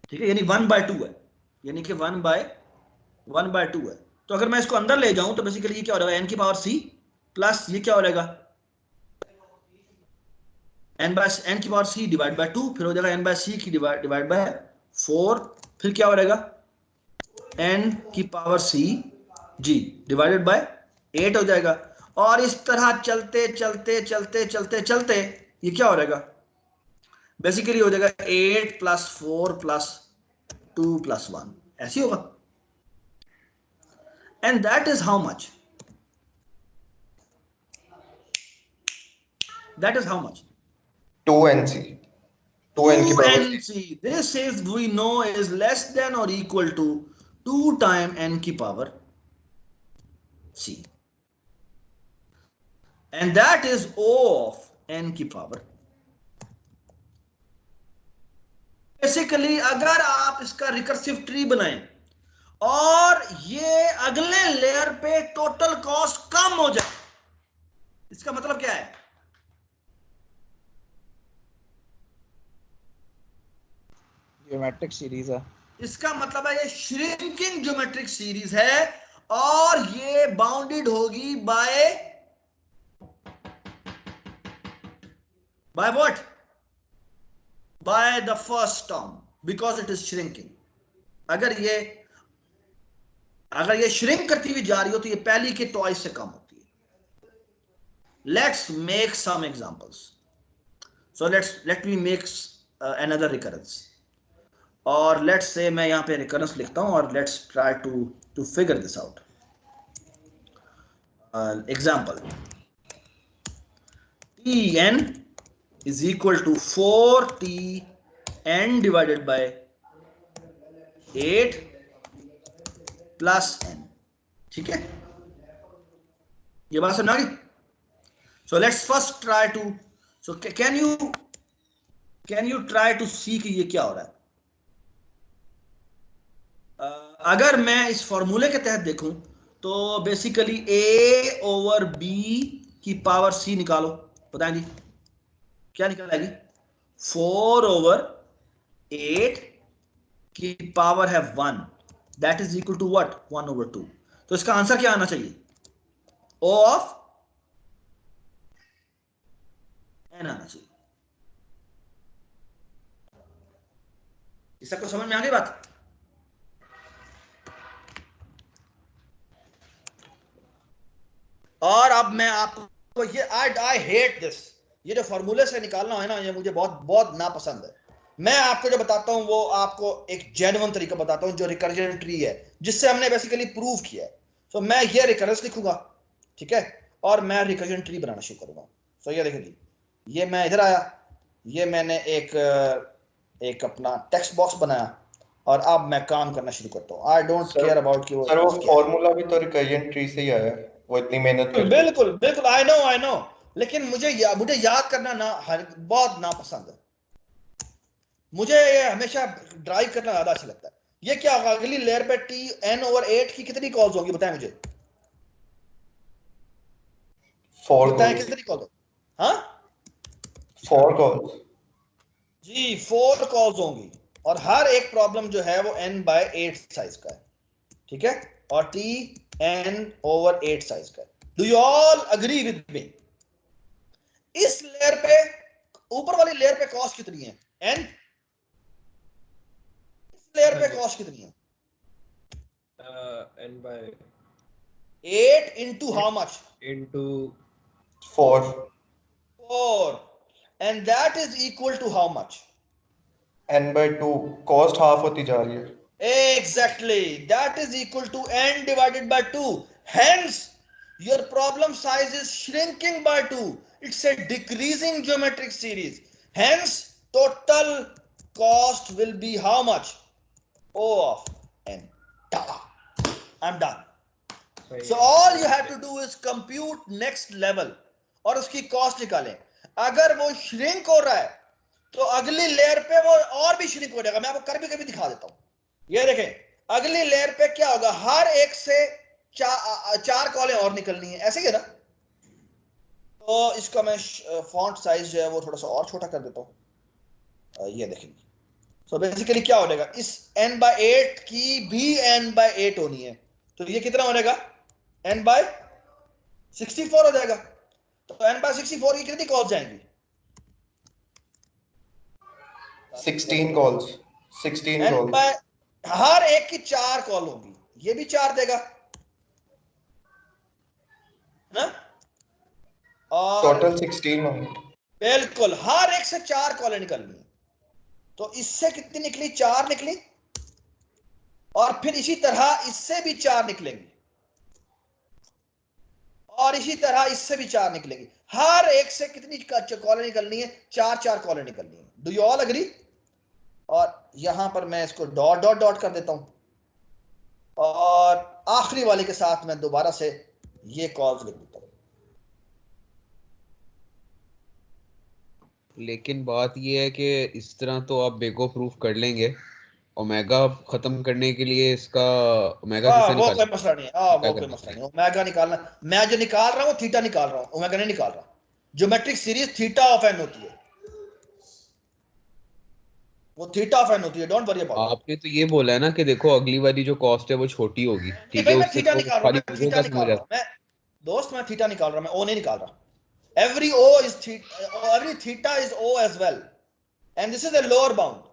ठीक है, यानी 1/2 है, यानी कि 1/2 है। तो अगर मैं इसको अंदर ले जाऊं तो बेसिकली ये क्या हो जाएगा, n की पावर c प्लस ये क्या हो जाएगा, n की पावर c डिवाइड बाय 2, फिर हो जाएगा n बाय c की डिवाइड बाय 4, फिर क्या हो जाएगा n की power c g divided by 8 हो जाएगा। और इस तरह चलते चलते चलते चलते चलते ये क्या हो जाएगा, बेसिकली हो जाएगा 8 + 4 + 2 + 1, ऐसी होगा। And that is how much, that is how much 2nc 2n की power c। 2nc, this is we know is less than or equal to 2 times n की power c, and that is O of n की power. Basically अगर आप इसका recursive tree बनाएं और ये अगले लेयर पे टोटल कॉस्ट कम हो जाए, इसका मतलब क्या है, ज्योमेट्रिक सीरीज है। इसका मतलब है ये श्रिंकिंग ज्योमेट्रिक सीरीज है और ये बाउंडेड होगी by what, by the first term, because it is shrinking. अगर ये श्रिंक करती हुई जा रही हो तो ये पहली के ट्वाइस से कम होती है। Let's make some examples. So let me make another recurrence, और लेट्स से मैं यहां पे रिकरेंस लिखता हूं और let's try to figure this out. Example, Tn is equal to 4Tn divided by 8 plus n, ठीक है, ये बात समझ आ गई। So let's first try to, so can you try to see कि ये क्या हो रहा है। अगर मैं इस फॉर्मूले के तहत देखूं तो बेसिकली a ओवर b की पावर c निकालो, बताएं जी क्या निकल आएगी, 4 ओवर 8 की पावर है 1, that is equal to what, 1 over 2। तो इसका आंसर क्या आना चाहिए, O ऑफ n आना चाहिए। इसका को समझ में आ गई बात। और अब मैं आपको ये आई हेट दिस, ये जो फॉर्मूले से निकालना है ना, ये मुझे बहुत बहुत नापसंद है। मैं आपको जो बताता हूं वो आपको एक जेन्युइन तरीका बताता हूं जो रिकर्जन ट्री है, जिससे हमने बेसिकली प्रूव किया है। सो मैं ये रिकरेंस लिखूंगा, ठीक है, और मैं रिकर्जन ट्री बनाना शुरू करूंगा। सो ये देखिए, ये मैं इधर आया, ये मैंने एक अपना टेक्स्ट बॉक्स बनाया और अब मैं काम करना शुरू करता हूं। आई डोंट केयर अबाउट कि सर वो फॉर्मूला भी तो रिकर्जन ट्री से ही आया है, वो इतनी मेहनत करके। बिल्कुल बिल्कुल, आई नो, लेकिन मुझे याद करना बहुत नापसंद है। मुझे ये हमेशा ड्राइव करना ज्यादा अच्छा लगता है। ये क्या होगा, अगली लेयर पे Tn ओवर 8 की कितनी कॉल्स होगी, बताएं मुझे, 4 बताएं कॉल्स। कितनी कॉल, हाँ 4 कॉल्स जी, 4 कॉल्स होंगी और हर एक प्रॉब्लम जो है वो n/8 साइज का है, ठीक है, और Tn ओवर 8 साइज का है। Do you all agree with me? इस लेयर पे, ऊपर वाली लेयर पे कॉस्ट कितनी है, n, इस लेयर पे कॉस्ट कितनी है, n/8 into how much, into 4 and that is equal to how much, n/2, cost half होती जा रही है। exactly, that is equal to n divided by 2. Hence your problem size is shrinking by 2. It's a decreasing geometric series. Hence total cost will be how much, O of n. Ta-da. I'm done. So all you have to do is compute next level और उसकी cost निकालें। अगर वो shrink हो रहा है तो अगली लेयर पे वो और भी श्रिंक हो जाएगा। मैं आपको कभी दिखा देता हूं। ये देखें, अगली लेयर पे क्या होगा, हर एक से 4 कॉलें और निकलनी है, ऐसे ही है ना। तो इसका मैं फॉन्ट साइज जो है वो थोड़ा सा और छोटा कर देता हूं, ये देखेंगे। सो बेसिकली क्या हो जाएगा, इस n/8 की भी n/8 होनी है, तो ये कितना हो जाएगा, n/64 हो जाएगा। तो n/64 की कितनी कॉल्स जाएंगी, 16 कॉल्स 16 कॉल्स हर एक की 4 कॉल होगी, ये भी 4 देगा ना, और टोटल 16 होंगे। बिल्कुल हर एक से 4 कॉलें निकलनी है। तो इससे कितनी निकली? 4 निकली, और फिर इसी तरह इससे भी 4 निकलेंगी, और इसी तरह इससे भी 4 निकलेंगी। हर एक से कितनी कॉलें निकलनी है? 4 कॉलें निकलनी है। Do you all agree? और यहां पर मैं इसको डॉट डॉट डॉट कर देता हूं, और आखिरी वाले के साथ मैं दोबारा से ये कॉल्स लिख देता हूं। लेकिन बात ये है कि इस तरह तो आप बेगो प्रूफ कर लेंगे, ओमेगा खत्म करने के लिए इसका ओमेगा कैसे वो कोई निकालेंगे? मसला नहीं है, वो क्या कोई करना मसला नहीं पड़ेगा? है। ओमेगा निकालना, मैं जो निकाल रहा हूं थीटा निकाल रहा हूं, ओमेगा नहीं निकाल रहा। Geometric series theta of N होती है, वो थीटा ऑफ एन होती है, डोंट वरी अबाउट आपने तो ये बोला है ना कि देखो अगली वाली जो कॉस्ट है वो छोटी होगी, इट। ठीक है, भाई मैं उससे थीटा तो निकाल रहा हूं, खाली मैं बेगो थीटा का निकाल समझ रहा आता हूं, मैं दोस्त मैं थीटा निकाल रहा हूं, मैं ओ नहीं निकाल रहा। Every O is theta, every theta is O as well, and this is the lower bound.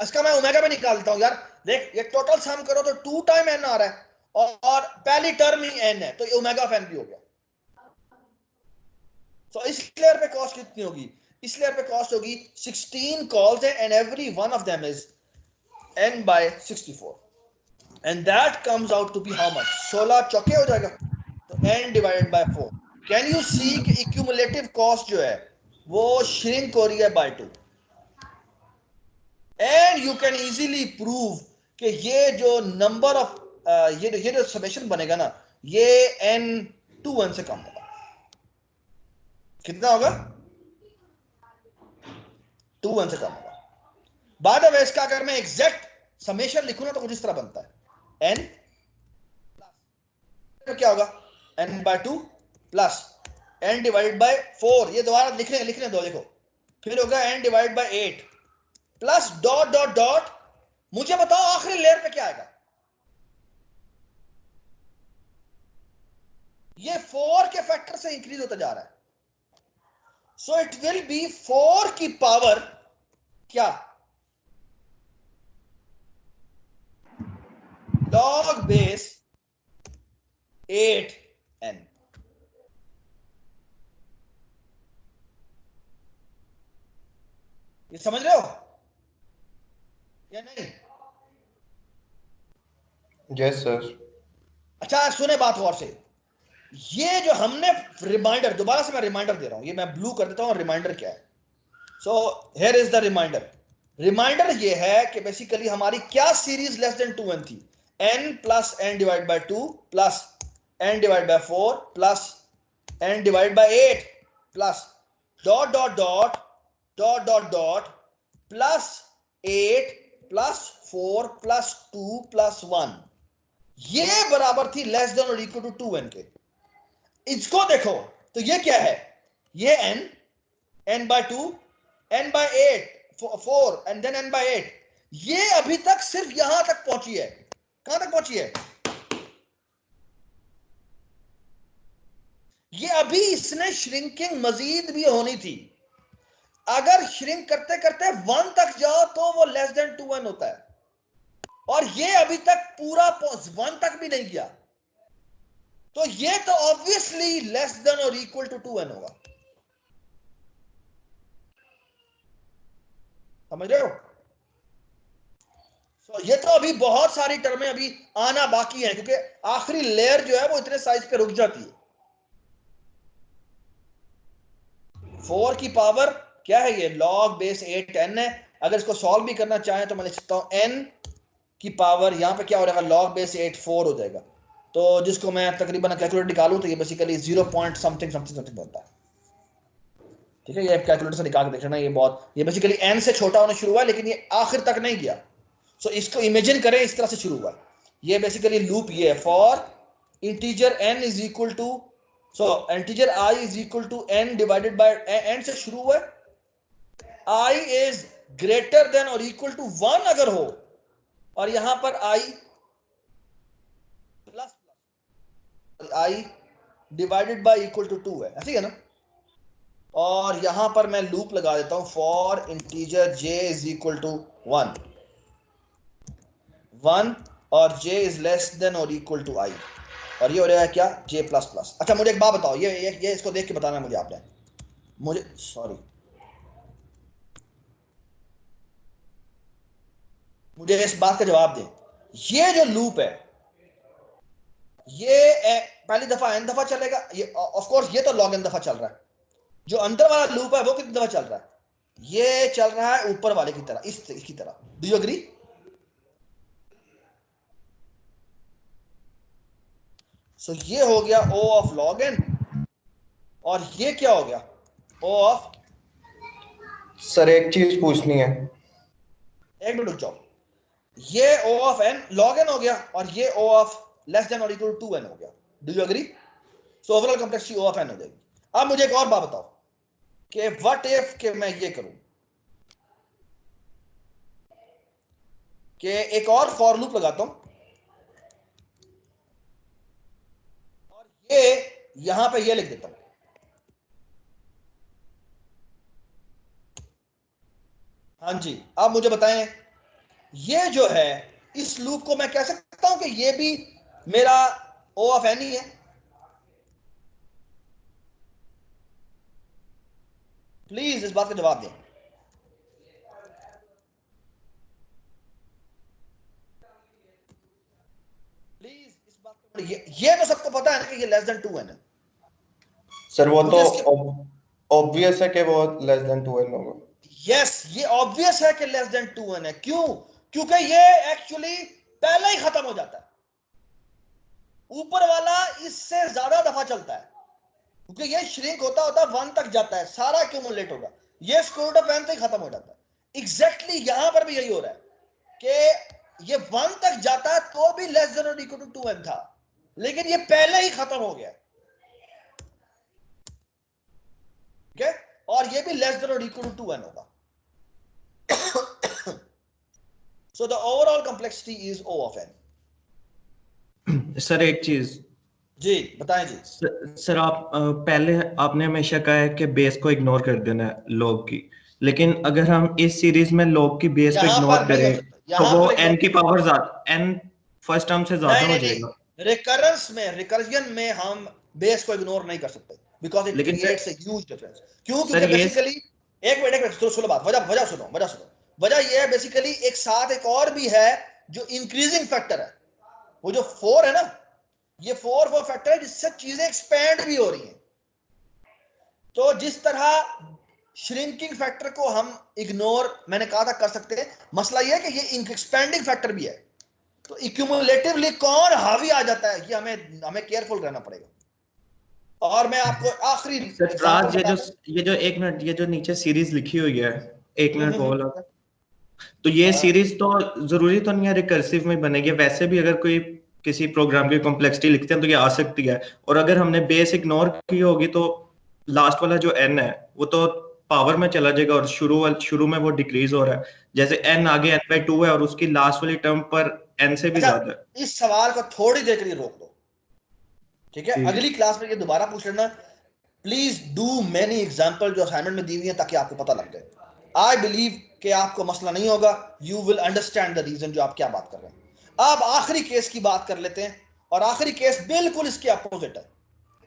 इसका मैं ओमेगा में निकाल देता हूं यार। देख ये टोटल सम करो तो 2 टाइम एन आ रहा है, और पहली टर्म ही एन है, तो ये ओमेगा ऑफ एन भी हो गया। तो इस लेयर पे कॉस्ट कितनी होगी? इस लेयर पे कॉस्ट होगी 16 कॉल्स है, and every one of them is n by 64, and that comes out to be how much? 16 चौके हो जाएगा, तो n divided by 4। Can you see कि इक्यूमुलेटिव कॉस्ट जो है वो श्रिंक हो रही है by 2, and you can easily prove कि ये जो नंबर ऑफ ये जो समेशन बनेगा ना, ये n 2n से कम होगा। कितना होगा? 2n से कम होगा। बाय द वे इसका अगर मैं एग्जैक्ट समेशन लिखूं ना तो कुछ इस तरह बनता है, n क्या होगा? n by 2 plus n divided by 4, ये दोबारा लिखने दो, देखो फिर होगा n divided by 8 plus dot dot dot. मुझे बताओ आखिरी लेयर पे क्या आएगा? ये 4 के फैक्टर से इंक्रीज होता जा रहा है, सो इट विल बी 4 की पावर क्या? log base 8n। ये समझ रहे हो या नहीं? Yes sir. अच्छा सुने बात गौर से, ये जो हमने रिमाइंडर, दोबारा से मैं रिमाइंडर दे रहा हूं, ये मैं ब्लू कर देता हूं, रिमाइंडर क्या है। So here is the reminder. Reminder ये है कि बेसिकली हमारी क्या सीरीज लेस देन 2n थी? n plus n divide bye 2 plus n divide bye 4 plus n divide bye 8 plus dot dot dot dot dot dot plus 8 plus 4 plus 2 plus 1, ये बराबर थी less than और equal to 2n के। इसको देखो तो ये क्या है? ये n by 2 n by 8 4 and then n by 8, ये अभी तक सिर्फ यहां तक पहुंची है। कहां तक पहुंची है? ये अभी इसने श्रिंकिंग मजीद भी होनी थी। अगर श्रिंक करते करते 1 तक जाओ तो वो लेस देन 2n होता है, और ये अभी तक पूरा 1 तक भी नहीं गया, तो ये तो ऑब्वियसली लेस देन और इक्वल टू 2n होगा। समझ रहे हो? ये तो अभी बहुत सारी टर्में अभी आना बाकी है, क्योंकि आखिरी लेयर जो है वो इतने साइज पे रुक जाती है। 4 की पावर क्या है? ये log बेस 8n है। अगर इसको सॉल्व भी करना चाहें तो मैं लिख सकता हूं n की पावर, यहां पे क्या हो जाएगा? log बेस 8 4 हो जाएगा, तो जिसको मैं तकरीबन कैलकुलेटर निकालूं तो ये basically 0 point something something something बनता है। ठीक है, ये कैलकुलेटर से निकाल के देख लेना। ये बेसिकली n से छोटा होना शुरू हुआ, लेकिन ये आखिर तक नहीं गया। सो इसको इमेजिन करें इस तरह से शुरू हुआ। ये बेसिकली लूप ये है, for integer n is equal to, so integer i is equal to n divided by n से शुरू हुआ है, i इज ग्रेटर देन और इक्वल टू 1 अगर हो, और यहां पर i plus i divided by equal to 2 है, ऐसे है ना। और यहां पर मैं लूप लगा देता हूं, for integer j is equal to 1। 1 और j इज लेस देन और इक्वल टू i, और ये हो जाएगा क्या, j प्लस प्लस। अच्छा मुझे एक बात बताओ, ये इसको देख के बताना मुझे, आपने मुझे सॉरी मुझे इस बात का जवाब दें, ये जो लूप है ये पहली दफा n दफा चलेगा, ये ऑफ कोर्स ये तो log n दफा चल रहा है, जो अंदर वाला लूप है वो कितनी दफा चल रहा है, ये चल रहा है ऊपर वाले की तरह, इसकी तरह। Do you agree? सो ये हो गया o ऑफ log n, और ये क्या हो गया, o ऑफ, सर एक चीज पूछनी है, एक मिनट रुक जाओ, ये o of n log n हो गया, और ये o ऑफ लेस देन और इक्वल टू 2n हो गया। Do you agree? So overall complexity o of n हो जाएगी। अब मुझे एक और बात बताओ कि व्हाट इफ के मैं ये करूं कि एक और फॉर लूप लगाता हूं, और ये यहां पे ये लिख देता हूं, हाँ जी अब मुझे बताएं, ये जो है इस लूप को मैं कह सकता हूं कि ये भी मेरा o ऑफ n ही है? प्लीज इस बात का जवाब दें। प्लीज इस बात का, ये तो सबको पता है ना कि ये लेस देन 2n है। सर वो तो ऑब्वियस है कि वो लेस देन 2n होगा। यस ये ऑब्वियस है कि लेस देन 2n है। क्यों? क्योंकि ये एक्चुअली पहले ही खत्म हो जाता है, ऊपर वाला इससे ज्यादा दफा चलता है, क्योंकि ये श्रिंक होता होता 1 तक जाता है, सारा एक्यूमुलेट होगा, ये स्क्वायर रूट ऑफ n से ही खत्म हो जाता है। एग्जैक्टली यहां पर भी यही हो रहा है कि ये 1 तक जाता है तो भी लेस देन और इक्वल टू 2n था, लेकिन ये पहले ही खत्म हो गया, ठीक है, और ये भी लेस देन और इक्वल टू 2n होगा। So the overall complexity is O of n. Sir एक चीज जी बताएं जी। सर आप पहले आपने हमेशा कहा है कि बेस को इग्नोर कर देना है लॉग की, लेकिन अगर हम इस सीरीज में लॉग की बेस को इग्नोर करें तो वो n की पावर n फर्स्ट टर्म से ज्यादा हो जाएगा। रिकरेंस में, रिकर्जन में हम बेस को इग्नोर नहीं कर सकते because it creates a huge difference. क्यों? क्योंकि बेसिकली एक मिनट सुनो बात, वजह सुनो। वजह ये है बेसिकली एक साथ एक और भी है जो इंक्रीजिंग फैक्टर है, वो जो 4 है ना, ये 4 वो फैक्टर है जिससे चीजें एक्सपेंड भी हो रही हैं। तो जिस तरह श्रिंकिंग फैक्टर को हम इग्नोर मैंने कहा था कर सकते हैं, मसला ये है कि ये एक्सपेंडिंग फैक्टर भी है, तो इक्यूमुलेटिवली कौन हावी आ जाता है ये हमें केयरफुल रहना पड़ेगा। और मैं आपको आखिरी ये जो एक मिनट, ये जो नीचे सीरीज लिखी हुई है 1 मिनट बोल, तो ये सीरीज तो जरूरी तो नहीं है रिकर्सिव में बनेगी, वैसे भी अगर कोई किसी प्रोग्राम की कॉम्प्लेक्सिटी लिखते हैं तो ये आ सकती है, और अगर हमने बेस इग्नोर की होगी तो लास्ट वाला जो n है वो तो पावर में चला जाएगा, और शुरू में वो डिक्रीज हो रहा है, जैसे n आगे n/2 है और उसकी लास्ट वाली टर्म पर n से भी ज्यादा है। इस सवाल को थोड़ी देर के लिए रोक दो, ठीक है, अगली क्लास में ये दोबारा पूछ लेना। प्लीज डू मेनी एग्जांपल जो असाइनमेंट में दी हुई है ताकि आपको पता लग जाए। आई बिलीव कि आपको मसला नहीं होगा, you will understand the reason जो आप क्या बात कर रहे हैं। अब आखिरी केस की बात कर लेते हैं, और आखिरी केस बिल्कुल इसके अपोजिट है,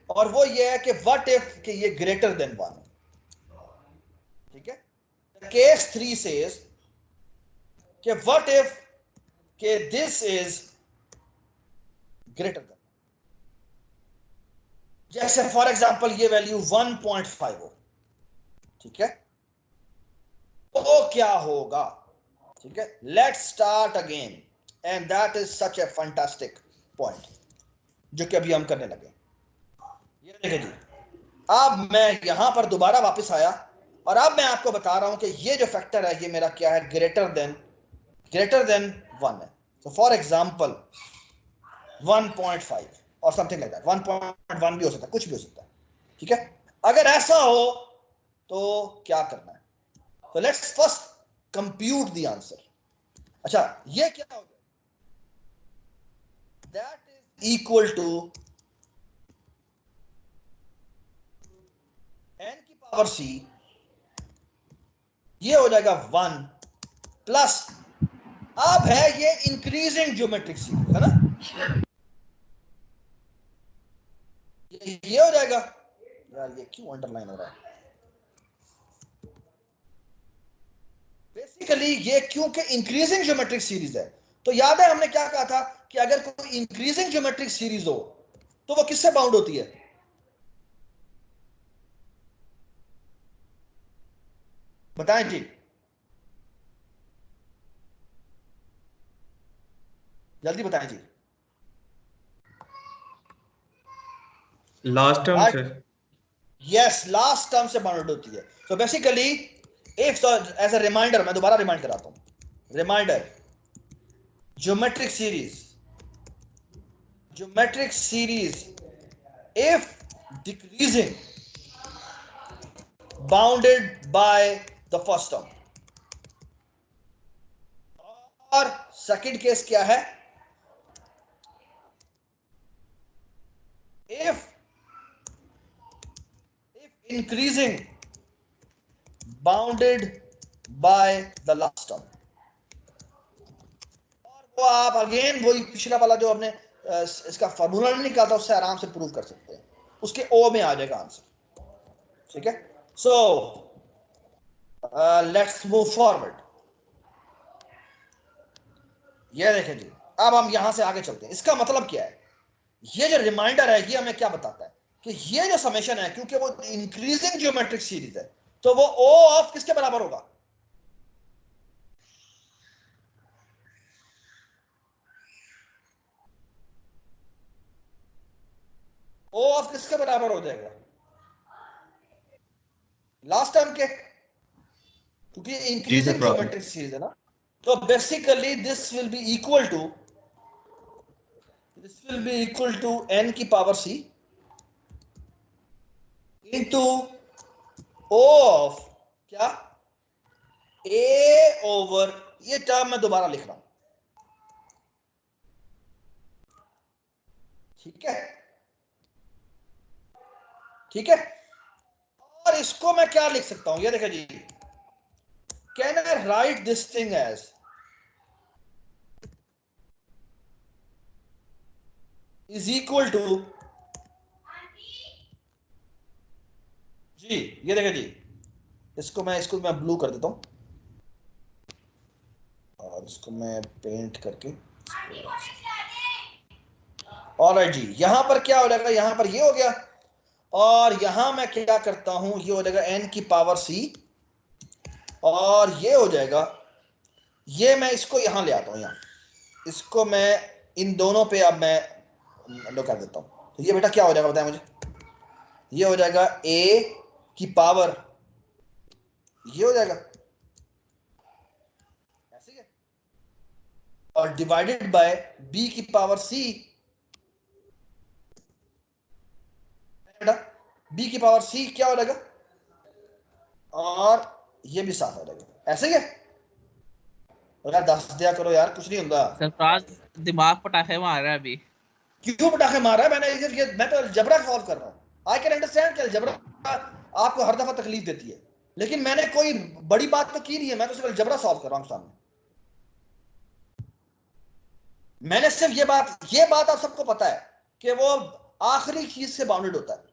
और वो ये है कि व्हाट इफ कि ये ग्रेटर देन 1, ठीक है। केस 3 सेज कि व्हाट इफ कि दिस इज ग्रेटर देन, जैसे फॉर एग्जांपल ये वैल्यू 1.5 हो, ठीक है, तो क्या होगा, ठीक है। Let's start again, and that is such A fantastic point जो कि अभी हम करने लगे। ये देखिए जी, अब मैं यहां पर दोबारा वापस आया, और अब मैं आपको बता रहा हूं कि ये जो फैक्टर है ये मेरा क्या है, ग्रेटर देन 1 है। तो फॉर एग्जांपल 1.5 और समथिंग लाइक दैट, 1.1 भी हो सकता है, कुछ भी हो सकता है, ठीक है। अगर ऐसा हो तो क्या करना है, तो let's first compute the answer. अच्छा ये क्या हो गया, that is equal to n की पावर c, ये हो जाएगा 1 प्लस, अब है ये इंक्रीजिंग ज्योमेट्रिक सीरीज, है ना? ये हो जाएगा यार, ये क्यों अंडरलाइन हो रहा है? बेसिकली ये क्योंकि इंक्रीजिंग ज्योमेट्रिक सीरीज है, तो याद है हमने क्या कहा था कि अगर कोई इंक्रीजिंग ज्योमेट्रिक सीरीज हो तो वो किससे बाउंड होती है? बताएं जी, जल्दी बताएं जी। लास्ट टर्म से। यस, लास्ट टर्म से बाउंडेड होती है। तो basically if, as a reminder, मैं दोबारा रिमाइंड कराता हूं, reminder, geometric series if decreasing bounded by the first term, और सेकंड केस क्या है? if increasing bounded by the last term, और वो आप अगेन वही पिछला वाला जो हमने इसका फॉर्मूला नहीं निकाला था उससे आराम से प्रूव कर सकते हैं, उसके ओ में आ जाएगा आंसर, ठीक है? So let's move forward. ये देखें जी, अब हम यहां से आगे चलते हैं। इसका मतलब क्या है? ये जो रिमाइंडर है ये हमें क्या बताता है कि ये जो समेशन है, क्योंकि वो इंक्रीजिंग ज्योमेट्रिक सीरीज है, तो वो ओ ऑफ किसके बराबर होगा? ओ ऑफ किसके बराबर हो जाएगा? लास्ट टर्म के, क्योंकि इंक्रीजिंग ज्योमेट्रिक सीरीज है ना। तो basically this will be equal to n की power c into O of क्या? a ओवर, ये टर्म मैं दोबारा लिख रहा हूं, ठीक है? ठीक है, और इसको मैं क्या लिख सकता हूं? ये देखिए G, can I write this thing as is equal to G, ये देखिए जी, इसको मैं ब्लू कर देता हूं और इसको मैं पेंट करके, ऑलराइट जी, यहां पर क्या हो जाएगा? यहां पर ये हो गया, और यहां मैं क्या करता हूं, ये हो जाएगा n की पावर c, और ये हो जाएगा, ये मैं इसको यहां ले आता हूं, यहां इसको मैं इन दोनों पे अब मैं लो कर देता हूं। तो ये बेटा क्या हो जाएगा बताएं मुझे? ये हो जाएगा a की पावर, ये हो जाएगा ऐसे ही है, और डिवाइडेड बाय b की पावर c, बेटा b की पावर c क्या हो जाएगा, और ये भी साथ हो जाएगा, ऐसे ही है। यार दस दिया करो यार, कुछ नहीं होगा। सरफराज दिमाग पटाखे मार रहा है अभी। क्यों पटाखे मार रहा है? मैं तो अलजबरा सॉल्व कर रहा हूं। आई कैन अंडरस्टैंड कि अलजबरा आपको हर दफा तकलीफ देती है, लेकिन मैंने कोई बड़ी बात तो की नहीं है, मैं तो सिर्फ अलजबरा सॉल्व कर रहा हूं सामने। मैंने सिर्फ ये बात आप सबको पता है कि वो आखिरी चीज से बाउंडेड होता है,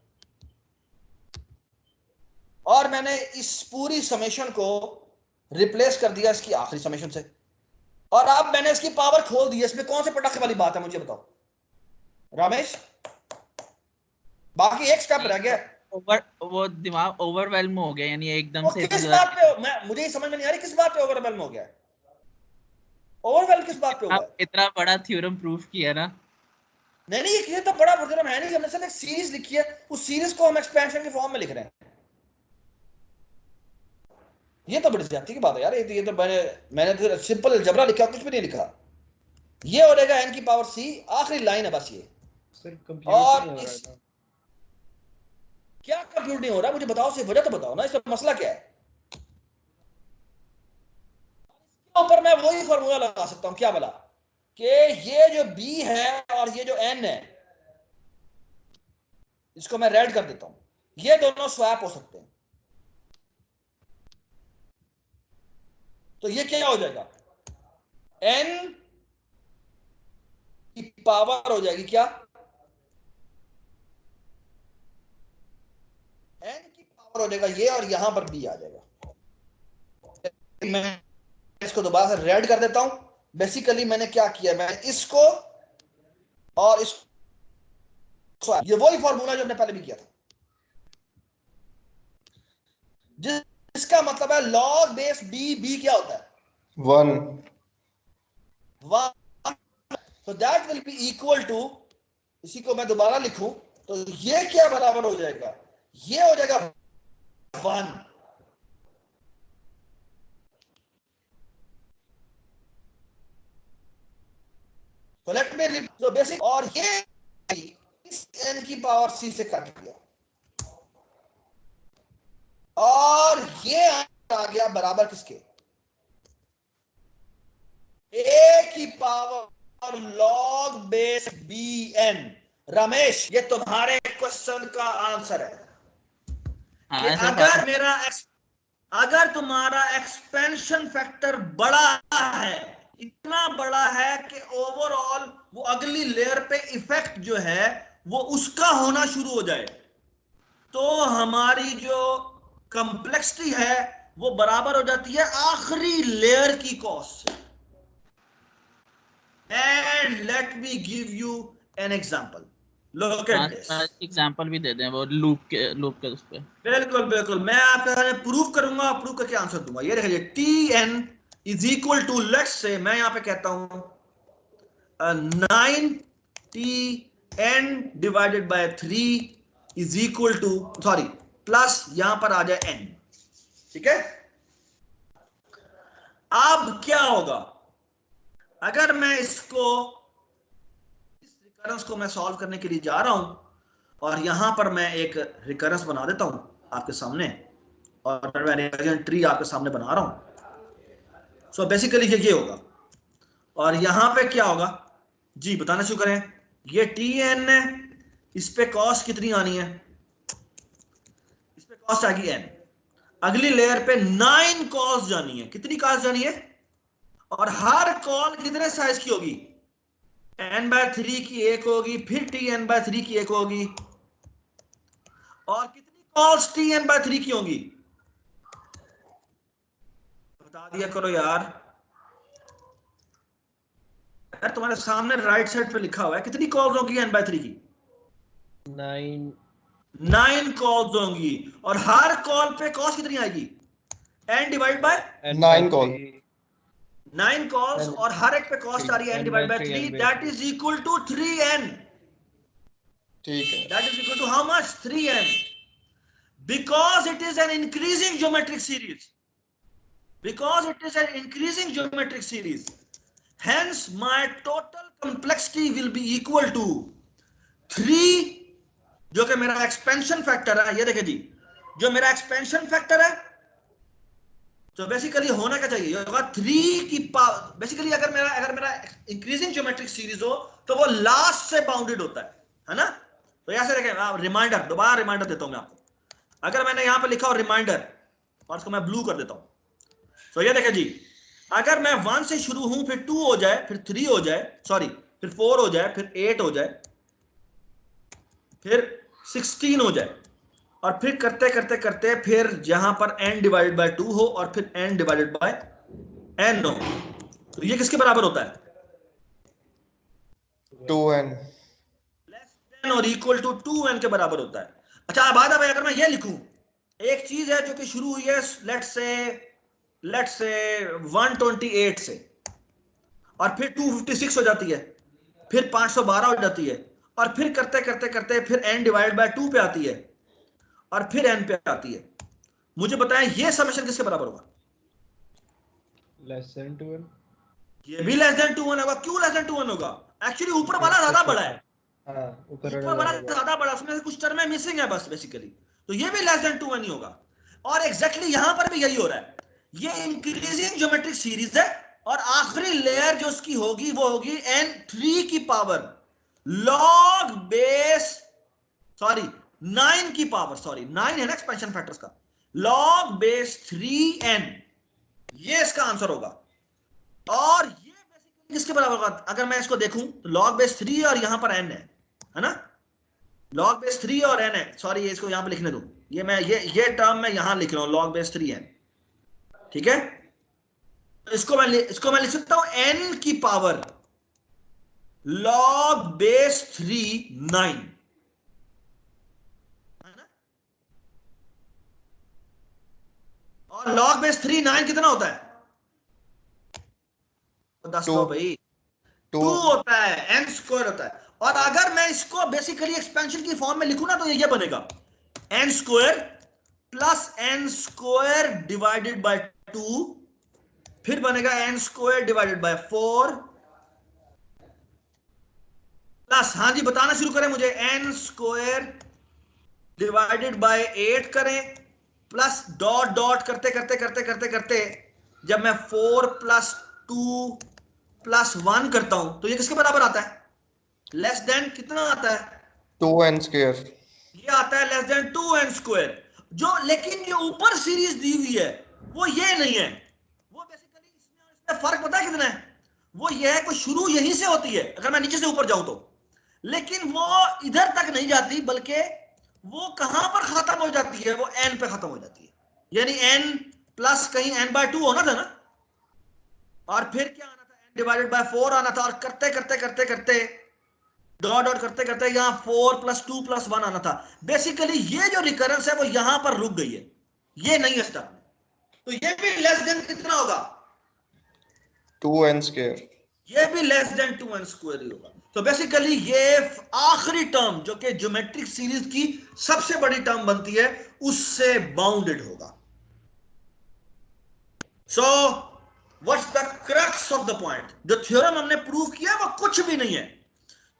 और मैंने इस पूरी समेशन को रिप्लेस कर दिया इसकी आखिरी समेशन से, और अब मैंने इसकी पावर खोल दी है। इसमें कौन से पटाखे वाली बात है मुझे बताओ रमेश? बाकी एक स्टेप रह गया। वो दिमाग ओवरवेल्म हो गया, यानी एकदम से किस बात पे? मुझे ही समझ में नहीं आ रही किस बात पे ओवरवेल्म हो गया। ओवरवेल्म किस बात पे हुआ? इतना बड़ा थ्योरम प्रूफ किया ना। नहीं, ये तो बड़ा थ्योरम है नहीं, हमने सिर्फ एक सीरीज लिखी है, उस सीरीज को हम एक्सपेंशन के फॉर्म में लिख रहे हैं। ये तो बड़ी ज्यादती की बात है यार। ये तो मैंने तो सिंपल अलजबरा लिखा, कुछ भी नहीं लिखा। ये हो जाएगा n की पावर c, आखिरी लाइन है बस ये। और क्या कंप्यूट नहीं हो रहा मुझे बताओ, सिर्फ वजह तो बताओ ना, इसका मसला क्या है? इसके ऊपर मैं वही फॉर्मूला लगा सकता हूं, क्या बोला कि ये जो b है और ये जो n है, इसको मैं रेड कर देता हूं, ये दोनों स्वैप हो सकते हैं। तो ये क्या हो जाएगा? n पावर हो जाएगी क्या, n की पावर हो जाएगा ये, और यहां पर b आ जाएगा। मैं इसको दोबारा से रेड कर देता हूं। बेसिकली मैंने क्या किया, मैंने इसको और इसको, ये वही फॉर्मूला जो हमने पहले भी किया था, जिसका मतलब है log बेस b क्या होता है 1। so that will be equal to, इसी को मैं दोबारा लिखूं तो ये क्या बराबर हो जाएगा, ये हो जाएगा 1। तो लेट मी तो बेसिक, और ये इस n की पावर c से काट दिया, और ये आ गया बराबर किसके, a की power log base bn। Ramesh, ये तुम्हारे क्वेश्चन का आंसर है कि अगर तुम्हारा एक्सपेंशन फैक्टर बड़ा है, इतना बड़ा है कि ओवरऑल वो अगली लेयर पे इफेक्ट जो है वो उसका होना शुरू हो जाए, तो हमारी जो कंप्लेक्सिटी है वो बराबर हो जाती है आखिरी लेयर की कॉस्ट से। And let me give you an example, look at this. Example भी दे दें वो लूप के उस पे। बिल्कुल बिल्कुल, मैं आपके सामने प्रूफ करूंगा, प्रूफ करके आंसर दूंगा। ये देखिए, tn is equal to, let's say मैं यहां पे कहता हूं 9tn divided by 3 is equal to, sorry plus यहां पर आ जाए n, ठीक है। अब क्या होगा अगर मैं इसको, इस रिकरेंस को मैं सॉल्व करने के लिए जा रहा हूं, और यहां पर मैं एक रिकरेंस बना देता हूं आपके सामने, और मैं रिकर्जन ट्री आपके सामने बना रहा हूं। सो बेसिकली ये होगा, और यहां पे क्या होगा जी, बताना शुरू करें। ये tn है, इस पे कॉस्ट कितनी आनी है, इस पे कॉस्ट आएगी n। अगली लेयर पे 9 कॉस्ट जानी है, कितनी कॉस्ट जानी है, और हर कॉल कितने साइज की होगी, n/3 की एक होगी, फिर tn/3 की एक होगी, और कितनी कॉल्स tn/3 की होंगी, बता दिया करो यार। यार तुम्हारे सामने राइट साइड पे लिखा हुआ है, कितनी कॉल्स होंगी n/3 की, 9 कॉल्स होंगी, और हर कॉल पे कॉस्ट कितनी आएगी, n divide by 9 call, 9 calls, और हर एक पे कॉस्ट आ रही है n divide by 3, that is equal to 3n। ठीक है, that is equal to how much, 3n, because it is an increasing geometric series, because it is an increasing geometric series, hence my total complexity will be equal to 3, जो कि मेरा expansion factor है। ये देखिए जी, जो मेरा expansion factor है, तो बेसिकली होना क्या चाहिए, होगा 3 की पावर। बेसिकली अगर मेरा इंक्रीजिंग ज्योमेट्रिक सीरीज हो तो वो लास्ट से बाउंडेड होता है ना। तो ऐसे देखें, रिमाइंडर, दोबारा रिमाइंडर देता हूं मैं आपको। अगर मैंने यहां पे लिखा हो रिमाइंडर, और इसको मैं ब्लू कर देता हूं, तो ये देखें जी, अगर मैं 1 से शुरू हूं, फिर 2 हो जाए, फिर 3 हो जाए, सॉरी फिर 4 हो जाए, फिर 8 हो जाए, फिर 16 हो जाए, और फिर करते करते करते फिर जहां पर n डिवाइडेड बाय 2 हो, और फिर n डिवाइडेड बाय n हो, तो ये किसके बराबर होता है, 2n लेस देन और इक्वल टू 2n के बराबर होता है। अच्छा, अब आधा भाई, अगर मैं ये लिखूं, एक चीज है जो कि शुरू हुई है लेट्स से 128 से, और फिर 256 हो जाती है, फिर 512 हो जाती है, और फिर करते करते करते फिर n डिवाइड बाय 2 पे आती है, और फिर n पे आती है। मुझे बताएं ये समेशन किसके बराबर होगा, लेस देन 2n। ये भी लेस देन 2n होगा। क्यों लेस देन 2n होगा, एक्चुअली ऊपर वाला ज्यादा बड़ा है, हां ऊपर वाला ज्यादा बड़ा, उसमें से कुछ टर्में मिसिंग है बस बेसिकली, तो ये भी लेस देन 2n ही होगा। और एग्जैक्टली यहां पर भी यही हो रहा है, ये इंक्रीजिंग ज्योमेट्रिक सीरीज है, और आखिरी लेयर जो उसकी होगी वो होगी n3 की पावर log बेस, सॉरी 9 की पावर, सॉरी 9 है ना एक्सपेंशन फैक्टर्स का, log बेस 3n, ये इसका आंसर होगा। और ये बेसिकली किसके बराबर होगा? अगर मैं इसको देखूं तो log बेस 3 और यहां पर n है ना, log बेस 3 और n है, सॉरी ये इसको यहां पे लिखने दो, ये टर्म मैं यहां लिख रहा हूं log बेस 3n, ठीक है। तो इसको मैं लिख सकता हूं n की पावर log बेस 3 9, है ना, और log बेस 3 9 कितना होता है? दस दो भाई, 2 होता है, n स्क्वायर होता है। और अगर मैं इसको बेसिकली एक्सपेंशन की फॉर्म में लिखूं ना तो ये बनेगा n square plus n square divided by 2, फिर बनेगा n square divided by 4 plus, हाँ जी बताना शुरू करें मुझे, n स्क्वायर डिवाइडेड बाय 8 करें प्लस डॉट डॉट करते करते करते करते करते जब मैं 4 प्लस 2 प्लस 1 करता हूं तो ये किसके बराबर आता है? लेस देन कितना आता है? 2n square. ये आता है लेस देन 2n स्क्वायर। जो लेकिन ये ऊपर सीरीज दी हुई है वो ये नहीं है, वो बेसिकली इसमें फर्क पता है कितना है? वो ये है कि शुरू यहीं से होती है अगर मैं नीचे से ऊपर जाऊं तो, लेकिन वो इधर तक नहीं जाती बल्कि वो कहां पर खत्म हो जाती है? वो n पे खत्म हो जाती है, यानी n प्लस कहीं n/2 होना था ना, और फिर क्या आना था? n डिवाइडेड बाय 4 आना था, और करते करते करते करते डॉट डॉट करते करते यहां 4 प्लस 2 प्लस 1 आना था। बेसिकली ये जो रिकरेंस है वो यहां पर रुक गई है, ये नहीं है स्टेप में, तो ये भी लेस देन कितना होगा? 2n square. ये भी लेस देन 2n स्क्वायर ही होगा। तो बेसिकली ये आखिरी टर्म जो कि ज्योमेट्रिक सीरीज की सबसे बड़ी टर्म बनती है उससे बाउंडेड होगा। So what's the crux of the point? जो थ्योरम हमने प्रूव किया वो कुछ भी नहीं है।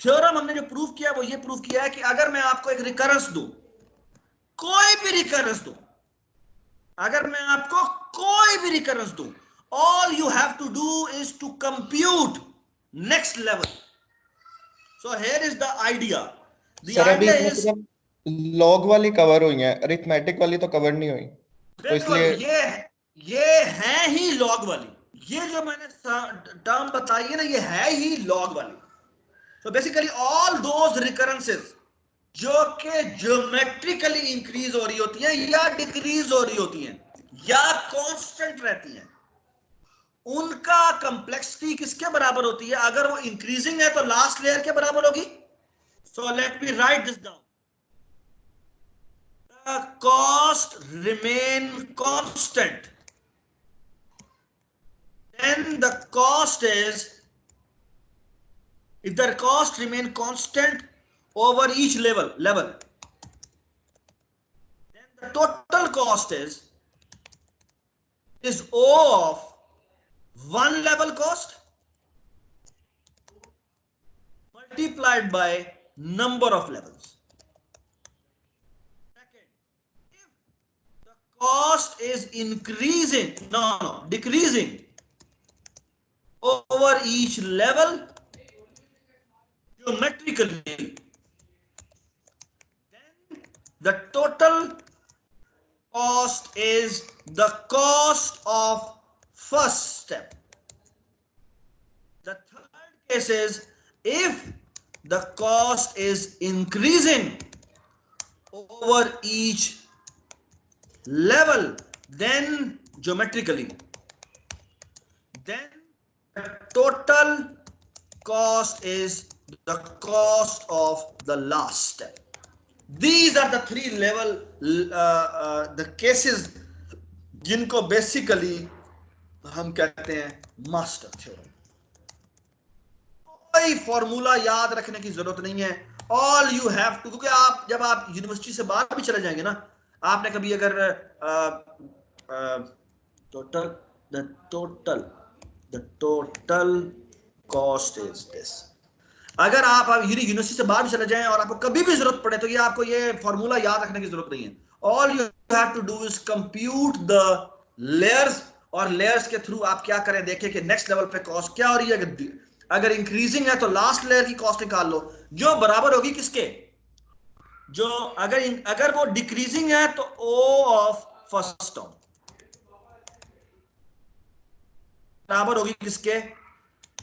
थ्योरम हमने जो प्रूव किया वो ये प्रूव किया है कि अगर मैं आपको एक रिकरेंस दूं, कोई भी रिकरेंस दूं, अगर मैं आपको कोई भी रिकरेंस दूं, all you have to do is to compute next level. So here is the idea. The sir अभी idea is लॉग वाली कवर हुई है, अरिथमेटिक वाली तो कवर नहीं हुई, तो इसलिए ये है ही लॉग वाली, ये जो मैंने टर्म बताई है ना ये है ही लॉग वाली। तो बेसिकली ऑल दोज रिकरेंसेस जो कि ज्योमेट्रिकली इंक्रीज हो रही होती हैं या डिक्रीज हो रही होती हैं या कांस्टेंट रहती हैं, उनका कंप्लेक्सिटी किसके बराबर होती है? अगर वो इंक्रीजिंग है तो लास्ट लेयर के बराबर होगी। सो let me right this down, the cost remain constant, then the cost is, if the cost remain constant over each level, then the total cost is O of one level cost multiplied by number of levels. Second, if the cost is increasing, decreasing over each level geometrically, then the total cost is the cost of first step. The third case is if the cost is increasing over each level, then geometrically, then the total cost is the cost of the last step. These are the three level the cases जिनको basically हम कहते हैं master theorem. कोई formula याद रखने की जरूरत नहीं है, ऑल यू हैव टू, क्योंकि आप जब आप यूनिवर्सिटी से बाहर भी चले जाएंगे ना, आपने कभी अगर टोटल कॉस्ट इज दिस, अगर आप यूनिवर्सिटी से बाहर भी चले जाएं और आपको कभी भी जरूरत पड़े तो ये आपको ये फॉर्मूला याद रखने की जरूरत नहीं है। All you have to do is compute the layers, और लेयर्स के थ्रू आप क्या करें, देखें कि नेक्स्ट लेवल पे कॉस्ट क्या हो रही है। अगर इंक्रीजिंग है तो लास्ट लेयर की कॉस्ट निकाल लो जो बराबर होगी किसके, जो अगर वो डिक्रीजिंग है तो ओ ऑफ फर्स्ट टर्म बराबर होगी किसके,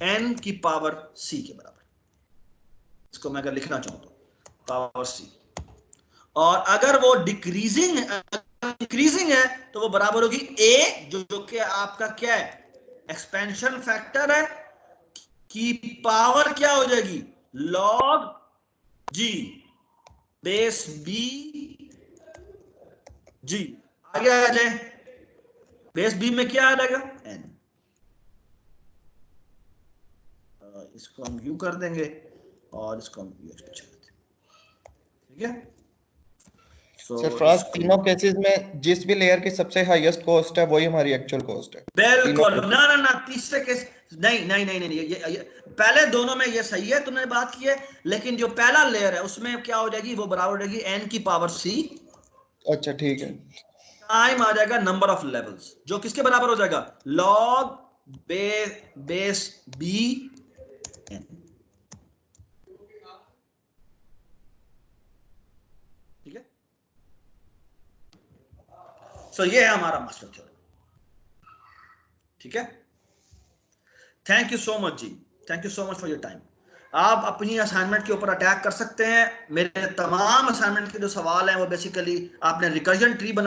n की पावर c के बराबर। इसको मैं अगर लिखना चाहूं तो पावर c, और अगर वो डिक्रीजिंग है तो वो बराबर होगी a, जो कि आपका क्या है, एक्सपेंशन फैक्टर है, की पावर क्या हो जाएगी, log g base b g। आगे आ जाए, बेस b में क्या आ जाएगा, n। इसको हम u कर देंगे और इसको हम u छोड़ देंगे, ठीक है। सरफराज तीनों केसेस में जिस भी लेयर की सबसे हाईएस्ट कॉस्ट है वही हमारी एक्चुअल कॉस्ट है। बिल्कुल, ना तीसरे केस नहीं, ये पहले दोनों में ये सही है, तुमने बात की है, लेकिन जो पहला लेयर है उसमें क्या हो जाएगी, वो बराबर हो जाएगी n की पावर c। अच्छा ठीक है। टाइम आ जाएगा नंबर ऑफ लेवल्स, जो किसके बराबर हो जाएगा, log बेस b n। ठीक है, सो ये है हमारा मास्टर थ्योरम। ठीक है, थैंक यू सो मच जी, thank you so much for your time. आप अपनी असाइनमेंट के ऊपर अटैक कर सकते हैं। मेरे तमाम असाइनमेंट के जो सवाल हैं वो बेसिकली आपने रिकर्जन ट्री बना